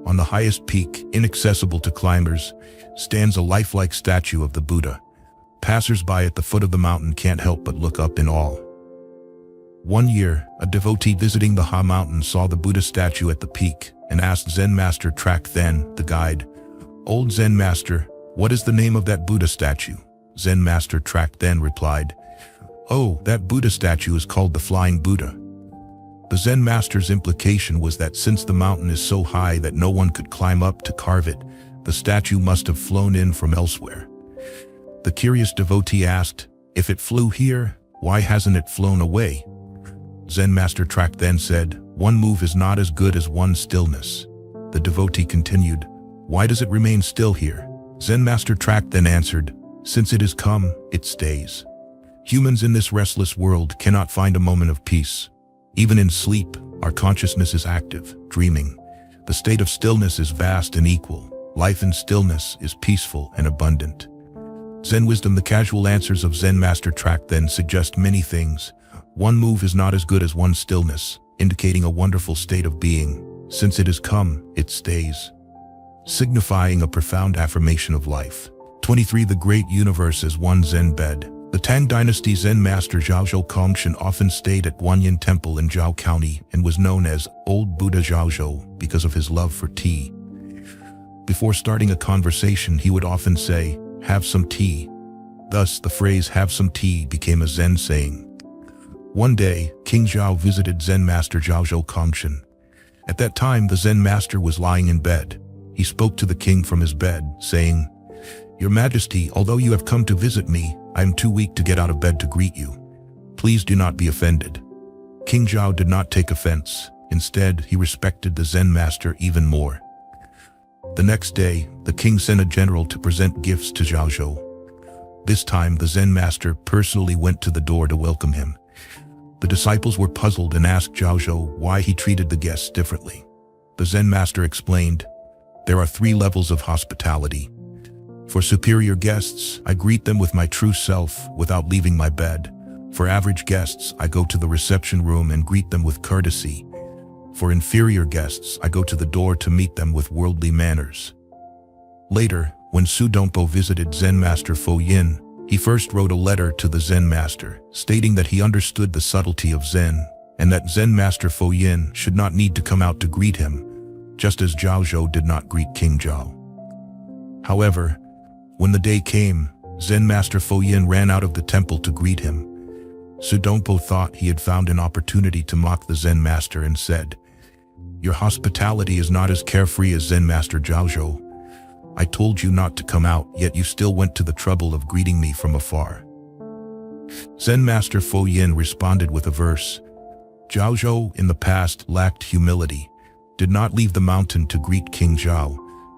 On the highest peak, inaccessible to climbers, stands a lifelike statue of the Buddha. Passers-by at the foot of the mountain can't help but look up in awe. One year, a devotee visiting the Ha Mountain saw the Buddha statue at the peak and asked Zen Master Trak Then, the guide, "Old Zen Master, what is the name of that Buddha statue?" Zen Master Trak Then replied, "Oh, that Buddha statue is called the Flying Buddha." The Zen Master's implication was that since the mountain is so high that no one could climb up to carve it, the statue must have flown in from elsewhere. The curious devotee asked, "If it flew here, why hasn't it flown away?" Zen Master Trak Then said, "One move is not as good as one stillness." The devotee continued, "Why does it remain still here?" Zen Master Trak Then answered, "Since it has come, it stays." Humans in this restless world cannot find a moment of peace. Even in sleep, our consciousness is active, dreaming. The state of stillness is vast and equal. Life in stillness is peaceful and abundant. Zen wisdom. The casual answers of Zen Master Trak Then suggest many things. One move is not as good as one stillness, indicating a wonderful state of being. Since it has come, it stays, signifying a profound affirmation of life. 23 The great universe as one Zen bed. The Tang Dynasty Zen master Zhaozhou Kongshan often stayed at Guanyin Temple in Zhao County and was known as Old Buddha Zhaozhou because of his love for tea. Before starting a conversation, he would often say, "Have some tea." Thus, the phrase "have some tea" became a Zen saying. One day, King Zhao visited Zen master Zhaozhou Kongshan. At that time, the Zen master was lying in bed. He spoke to the king from his bed, saying, "Your Majesty, although you have come to visit me, I am too weak to get out of bed to greet you. Please do not be offended." King Zhao did not take offense. Instead, he respected the Zen master even more. The next day, the king sent a general to present gifts to Zhao Zhou. This time, the Zen master personally went to the door to welcome him. The disciples were puzzled and asked Zhao Zhou why he treated the guests differently. The Zen master explained, "There are 3 levels of hospitality. For superior guests, I greet them with my true self without leaving my bed. For average guests, I go to the reception room and greet them with courtesy. For inferior guests, I go to the door to meet them with worldly manners." Later, when Su Dongpo visited Zen master Fo Yin, he first wrote a letter to the Zen master, stating that he understood the subtlety of Zen, and that Zen master Fo Yin should not need to come out to greet him, just as Zhao Zhou did not greet King Zhao. However, when the day came, Zen master Fo Yin ran out of the temple to greet him. Su Dongpo thought he had found an opportunity to mock the Zen master and said, "Your hospitality is not as carefree as Zen master Zhao Zhou. I told you not to come out, yet you still went to the trouble of greeting me from afar." Zen master Fo Yin responded with a verse. Zhao Zhou in the past lacked humility, did not leave the mountain to greet King Zhao.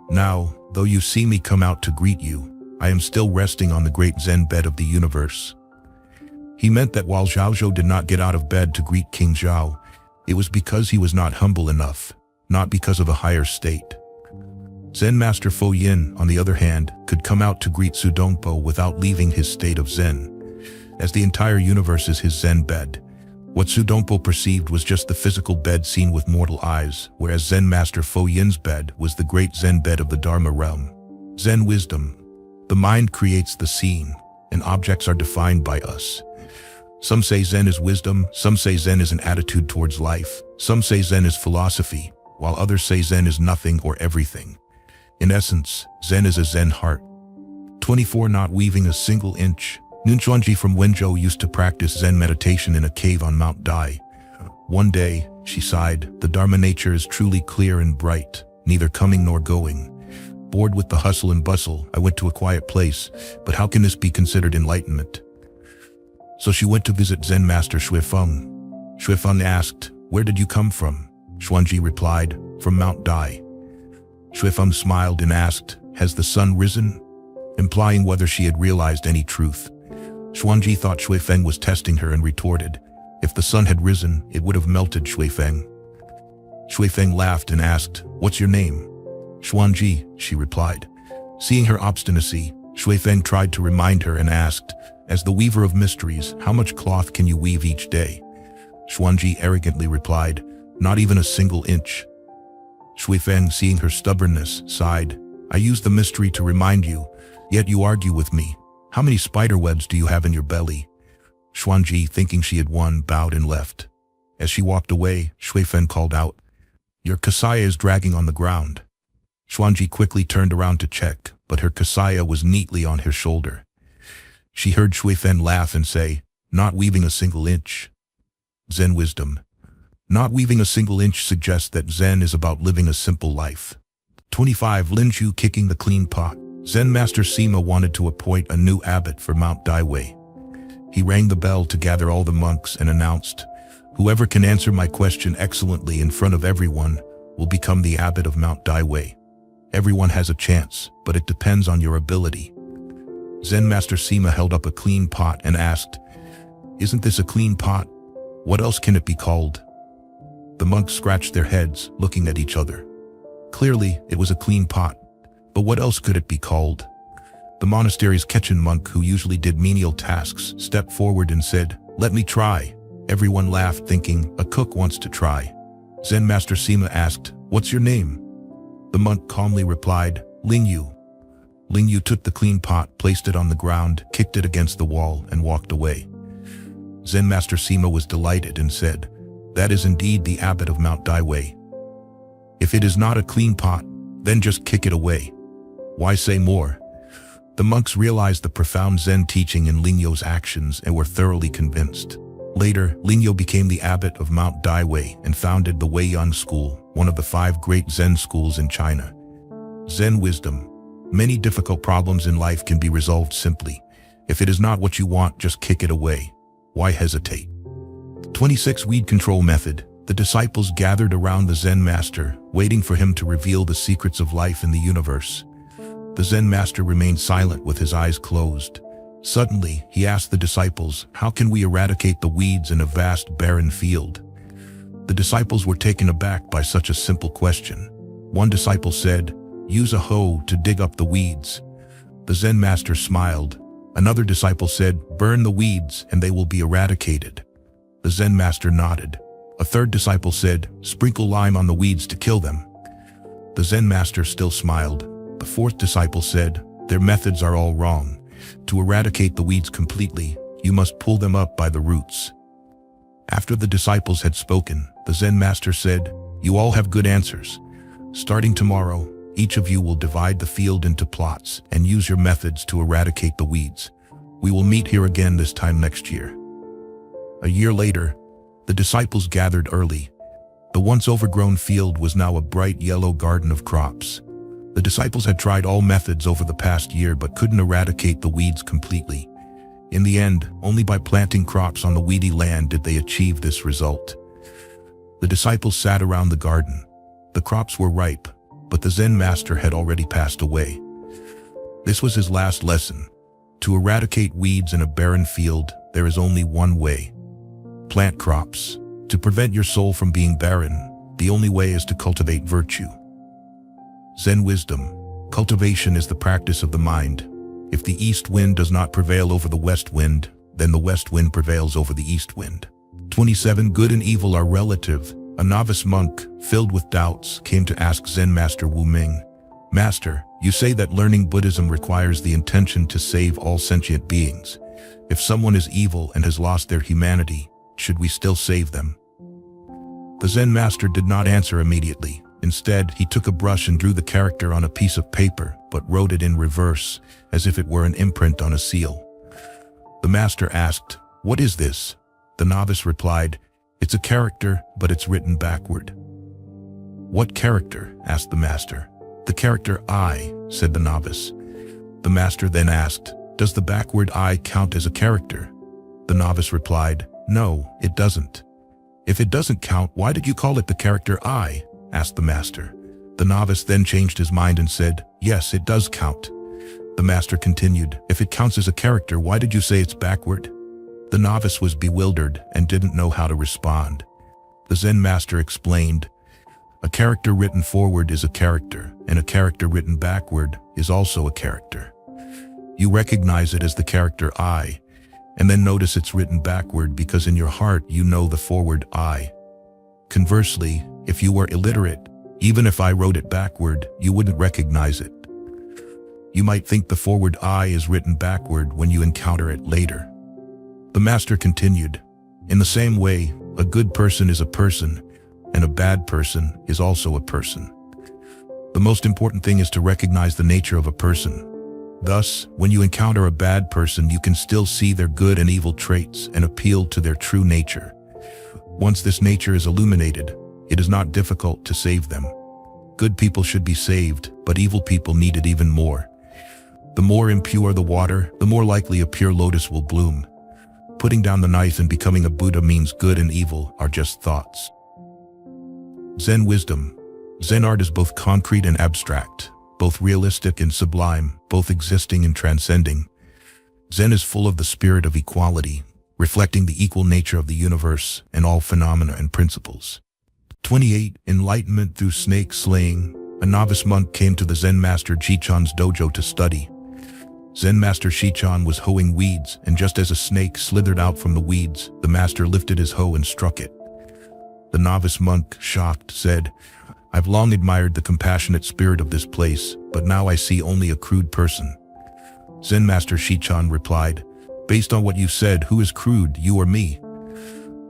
Now, though you see me come out to greet you, I am still resting on the great Zen bed of the universe. He meant that while Zhao Zhou did not get out of bed to greet King Zhao, it was because he was not humble enough, not because of a higher state. Zen master Fo Yin, on the other hand, could come out to greet Su Dongpo without leaving his state of Zen. As the entire universe is his Zen bed, what Su Dongpo perceived was just the physical bed seen with mortal eyes, whereas Zen master Fo Yin's bed was the great Zen bed of the Dharma realm. Zen wisdom. The mind creates the scene, and objects are defined by us. Some say Zen is wisdom, some say Zen is an attitude towards life, some say Zen is philosophy, while others say Zen is nothing or everything. In essence, Zen is a Zen heart. 24 Not weaving a single inch. Nunchuanji from Wenzhou used to practice Zen meditation in a cave on Mount Dai. One day, she sighed, "The Dharma nature is truly clear and bright, neither coming nor going. Bored with the hustle and bustle, I went to a quiet place, but how can this be considered enlightenment?" So she went to visit Zen master Xuefeng. Xuefeng asked, "Where did you come from?" Xuanji replied, "From Mount Dai." Xuefeng smiled and asked, "Has the sun risen?" implying whether she had realized any truth. Xuanji thought Xuefeng was testing her and retorted, "If the sun had risen, it would have melted Xuefeng." Xuefeng laughed and asked, "What's your name?" "Xuanji," she replied. Seeing her obstinacy, Xuefeng tried to remind her and asked, "As the weaver of mysteries, how much cloth can you weave each day?" Xuanji arrogantly replied, "Not even a single inch." Xuefeng, seeing her stubbornness, sighed, "I use the mystery to remind you, yet you argue with me. How many spider webs do you have in your belly?" Xuanji, thinking she had won, bowed and left. As she walked away, Xuefeng called out, "Your kasaya is dragging on the ground." Xuanji quickly turned around to check, but her kasaya was neatly on her shoulder. She heard Xuefeng laugh and say, "Not weaving a single inch." Zen wisdom. Not weaving a single inch suggests that Zen is about living a simple life. 25 Linju kicking the clean pot. Zen master Sima wanted to appoint a new abbot for Mount Daiwei. He rang the bell to gather all the monks and announced, "Whoever can answer my question excellently in front of everyone will become the abbot of Mount Daiwei. Everyone has a chance, but it depends on your ability." Zen master Sima held up a clean pot and asked, "Isn't this a clean pot? What else can it be called?" The monks scratched their heads, looking at each other. Clearly, it was a clean pot. But what else could it be called? The monastery's Kechin monk, who usually did menial tasks, stepped forward and said, "Let me try." Everyone laughed, thinking, "A cook wants to try." Zen master Sima asked, "What's your name?" The monk calmly replied, "Lingyu." Lingyu took the clean pot, placed it on the ground, kicked it against the wall, and walked away. Zen master Sima was delighted and said, "That is indeed the abbot of Mount Daiwei. If it is not a clean pot, then just kick it away. Why say more?" The monks realized the profound Zen teaching in Lingyu's actions and were thoroughly convinced. Later, Lingyu became the abbot of Mount Daiwei and founded the Weiyang School, one of the 5 great Zen schools in China. Zen wisdom. Many difficult problems in life can be resolved simply. If it is not what you want, just kick it away. Why hesitate? 26 Weed control method. The disciples gathered around the Zen master, waiting for him to reveal the secrets of life in the universe. The Zen master remained silent with his eyes closed. Suddenly, he asked the disciples, "How can we eradicate the weeds in a vast, barren field?" The disciples were taken aback by such a simple question. One disciple said, "Use a hoe to dig up the weeds." The Zen master smiled. Another disciple said, "Burn the weeds and they will be eradicated." The Zen master nodded. A third disciple said, "Sprinkle lime on the weeds to kill them." The Zen master still smiled. The fourth disciple said, "Their methods are all wrong. To eradicate the weeds completely, you must pull them up by the roots." After the disciples had spoken, the Zen master said, "You all have good answers. Starting tomorrow, each of you will divide the field into plots and use your methods to eradicate the weeds. We will meet here again this time next year." A year later, the disciples gathered early. The once overgrown field was now a bright yellow garden of crops. The disciples had tried all methods over the past year but couldn't eradicate the weeds completely. In the end, only by planting crops on the weedy land did they achieve this result. The disciples sat around the garden. The crops were ripe, but the Zen master had already passed away. This was his last lesson. To eradicate weeds in a barren field, there is only one way. Plant crops. To prevent your soul from being barren, the only way is to cultivate virtue. Zen wisdom. Cultivation is the practice of the mind. If the east wind does not prevail over the west wind, then the west wind prevails over the east wind. 27. Good and evil are relative. A novice monk, filled with doubts, came to ask Zen Master Wu Ming, "Master, you say that learning Buddhism requires the intention to save all sentient beings. If someone is evil and has lost their humanity, should we still save them?" The Zen master did not answer immediately. Instead, he took a brush and drew the character on a piece of paper, but wrote it in reverse, as if it were an imprint on a seal. The master asked, "What is this?" The novice replied, "It's a character, but it's written backward." "What character?" asked the master. "The character I," said the novice. The master then asked, "Does the backward I count as a character?" The novice replied, "No, it doesn't." "If it doesn't count, why did you call it the character I?" asked the master. The novice then changed his mind and said, "Yes, it does count." The master continued, "If it counts as a character, why did you say it's backward?" The novice was bewildered and didn't know how to respond. The Zen master explained, "A character written forward is a character, and a character written backward is also a character. You recognize it as the character I, and then notice it's written backward because in your heart you know the forward I. Conversely, if you were illiterate, even if I wrote it backward, you wouldn't recognize it. You might think the forward I is written backward when you encounter it later." The master continued, "In the same way, a good person is a person, and a bad person is also a person. The most important thing is to recognize the nature of a person. Thus, when you encounter a bad person, you can still see their good and evil traits and appeal to their true nature. Once this nature is illuminated, it is not difficult to save them. Good people should be saved, but evil people need it even more. The more impure the water, the more likely a pure lotus will bloom. Putting down the knife and becoming a Buddha means good and evil are just thoughts." Zen wisdom. Zen art is both concrete and abstract, both realistic and sublime, both existing and transcending. Zen is full of the spirit of equality, reflecting the equal nature of the universe and all phenomena and principles. 28. Enlightenment through snake slaying. A novice monk came to the Zen master Jichan's dojo to study. Zen master Shichan was hoeing weeds, and just as a snake slithered out from the weeds, the master lifted his hoe and struck it. The novice monk, shocked, said, "I've long admired the compassionate spirit of this place, but now I see only a crude person." Zen master Shichan replied, "Based on what you said, who is crude, you or me?"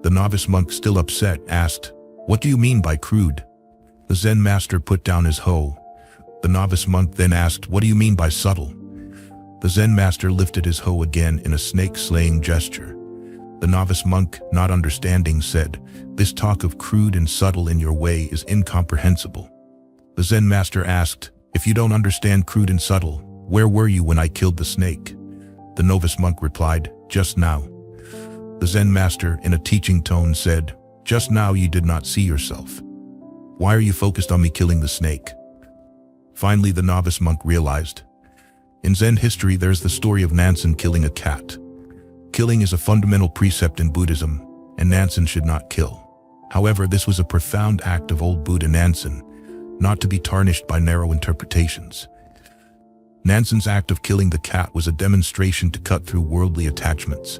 The novice monk, still upset, asked, "What do you mean by crude?" The Zen master put down his hoe. The novice monk then asked, "What do you mean by subtle?" The Zen master lifted his hoe again in a snake-slaying gesture. The novice monk, not understanding, said, "This talk of crude and subtle in your way is incomprehensible." The Zen master asked, "If you don't understand crude and subtle, where were you when I killed the snake?" The novice monk replied, "Just now." The Zen master, in a teaching tone, said, Just now you did not see yourself. Why are you focused on me killing the snake? Finally, the novice monk realized. In Zen history, there's the story of Nansen killing a cat. Killing is a fundamental precept in Buddhism, and Nansen should not kill. However, this was a profound act of old Buddha Nansen, not to be tarnished by narrow interpretations. Nansen's act of killing the cat was a demonstration to cut through worldly attachments.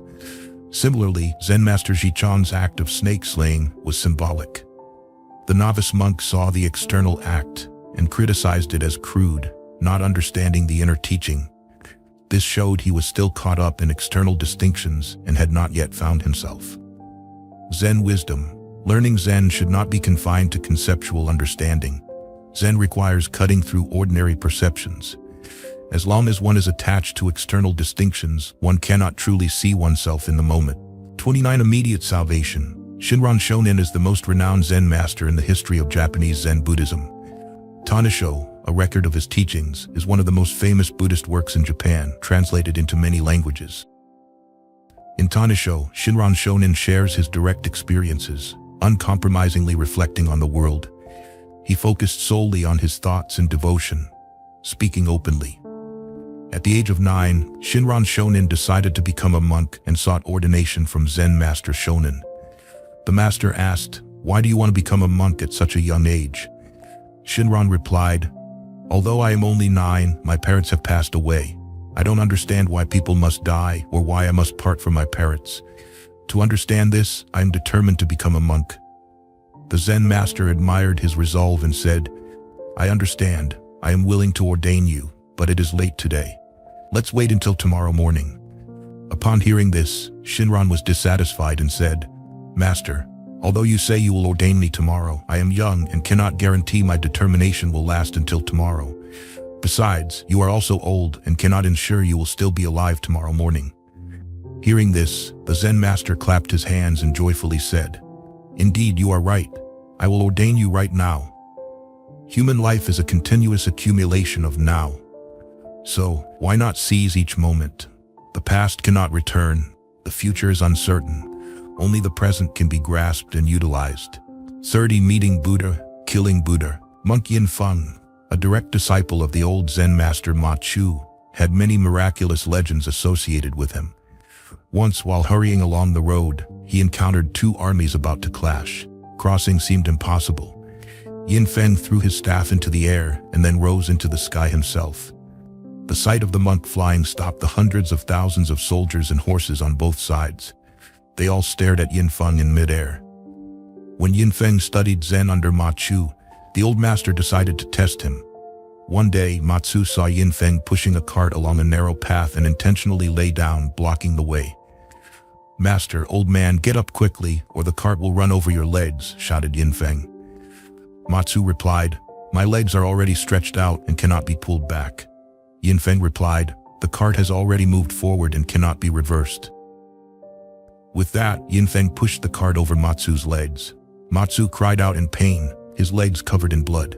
Similarly, Zen Master Jichan's act of snake slaying was symbolic. The novice monk saw the external act and criticized it as crude, not understanding the inner teaching. This showed he was still caught up in external distinctions and had not yet found himself. Zen wisdom. Learning Zen should not be confined to conceptual understanding. Zen requires cutting through ordinary perceptions. As long as one is attached to external distinctions, one cannot truly see oneself in the moment. 29. Immediate salvation. Shinran Shonin is the most renowned Zen master in the history of Japanese Zen Buddhism. Tanisho, a record of his teachings, is one of the most famous Buddhist works in Japan, translated into many languages. In Tanisho, Shinran Shonin shares his direct experiences, uncompromisingly reflecting on the world. He focused solely on his thoughts and devotion, speaking openly. At the age of 9, Shinran Shonin decided to become a monk and sought ordination from Zen Master Shonin. The master asked, "Why do you want to become a monk at such a young age?" Shinran replied, "Although I am only 9, my parents have passed away. I don't understand why people must die or why I must part from my parents. To understand this, I am determined to become a monk." The Zen master admired his resolve and said, "I understand. I am willing to ordain you, but it is late today. Let's wait until tomorrow morning." Upon hearing this, Shinran was dissatisfied and said, "Master, although you say you will ordain me tomorrow, I am young and cannot guarantee my determination will last until tomorrow. Besides, you are also old and cannot ensure you will still be alive tomorrow morning." Hearing this, the Zen master clapped his hands and joyfully said, "Indeed, you are right. I will ordain you right now." Human life is a continuous accumulation of now. So, why not seize each moment? The past cannot return. The future is uncertain. Only the present can be grasped and utilized. 30. Meeting Buddha, killing Buddha. Monk Yin Feng, a direct disciple of the old Zen master Ma Chu, had many miraculous legends associated with him. Once, while hurrying along the road, he encountered two armies about to clash. Crossing seemed impossible. Yin Feng threw his staff into the air and then rose into the sky himself. The sight of the monk flying stopped the hundreds of thousands of soldiers and horses on both sides. They all stared at Yin Feng in midair. When Yin Feng studied Zen under Ma Chu, the old master decided to test him. One day, Ma Chu saw Yin Feng pushing a cart along a narrow path and intentionally lay down, blocking the way. "Master, old man, get up quickly, or the cart will run over your legs," shouted Yin Feng. Ma Chu replied, "My legs are already stretched out and cannot be pulled back." Yin Feng replied, "The cart has already moved forward and cannot be reversed." With that, Yin Feng pushed the cart over Ma Chu's legs. Ma Chu cried out in pain, his legs covered in blood.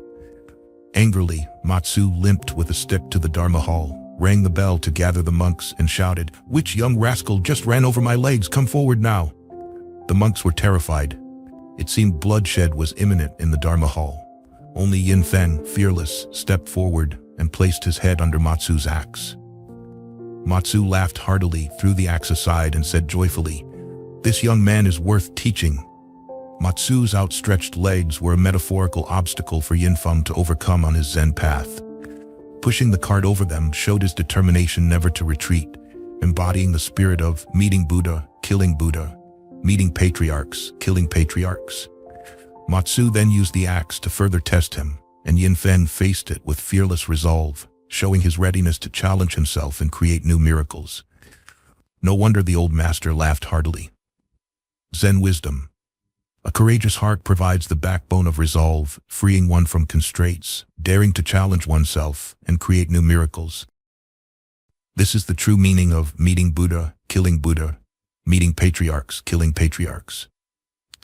Angrily, Ma Chu limped with a stick to the Dharma hall, rang the bell to gather the monks, and shouted, "Which young rascal just ran over my legs? Come forward now!" The monks were terrified. It seemed bloodshed was imminent in the Dharma hall. Only Yin Feng, fearless, stepped forward and placed his head under Ma Chu's axe. Ma Chu laughed heartily, threw the axe aside, and said joyfully, "This young man is worth teaching." Ma Chu's outstretched legs were a metaphorical obstacle for Yin Feng to overcome on his Zen path. Pushing the cart over them showed his determination never to retreat, embodying the spirit of meeting Buddha, killing Buddha, meeting patriarchs, killing patriarchs. Ma Chu then used the axe to further test him, and Yin Feng faced it with fearless resolve, showing his readiness to challenge himself and create new miracles. No wonder the old master laughed heartily. Zen wisdom. A courageous heart provides the backbone of resolve, freeing one from constraints, daring to challenge oneself, and create new miracles. This is the true meaning of meeting Buddha, killing Buddha, meeting patriarchs, killing patriarchs.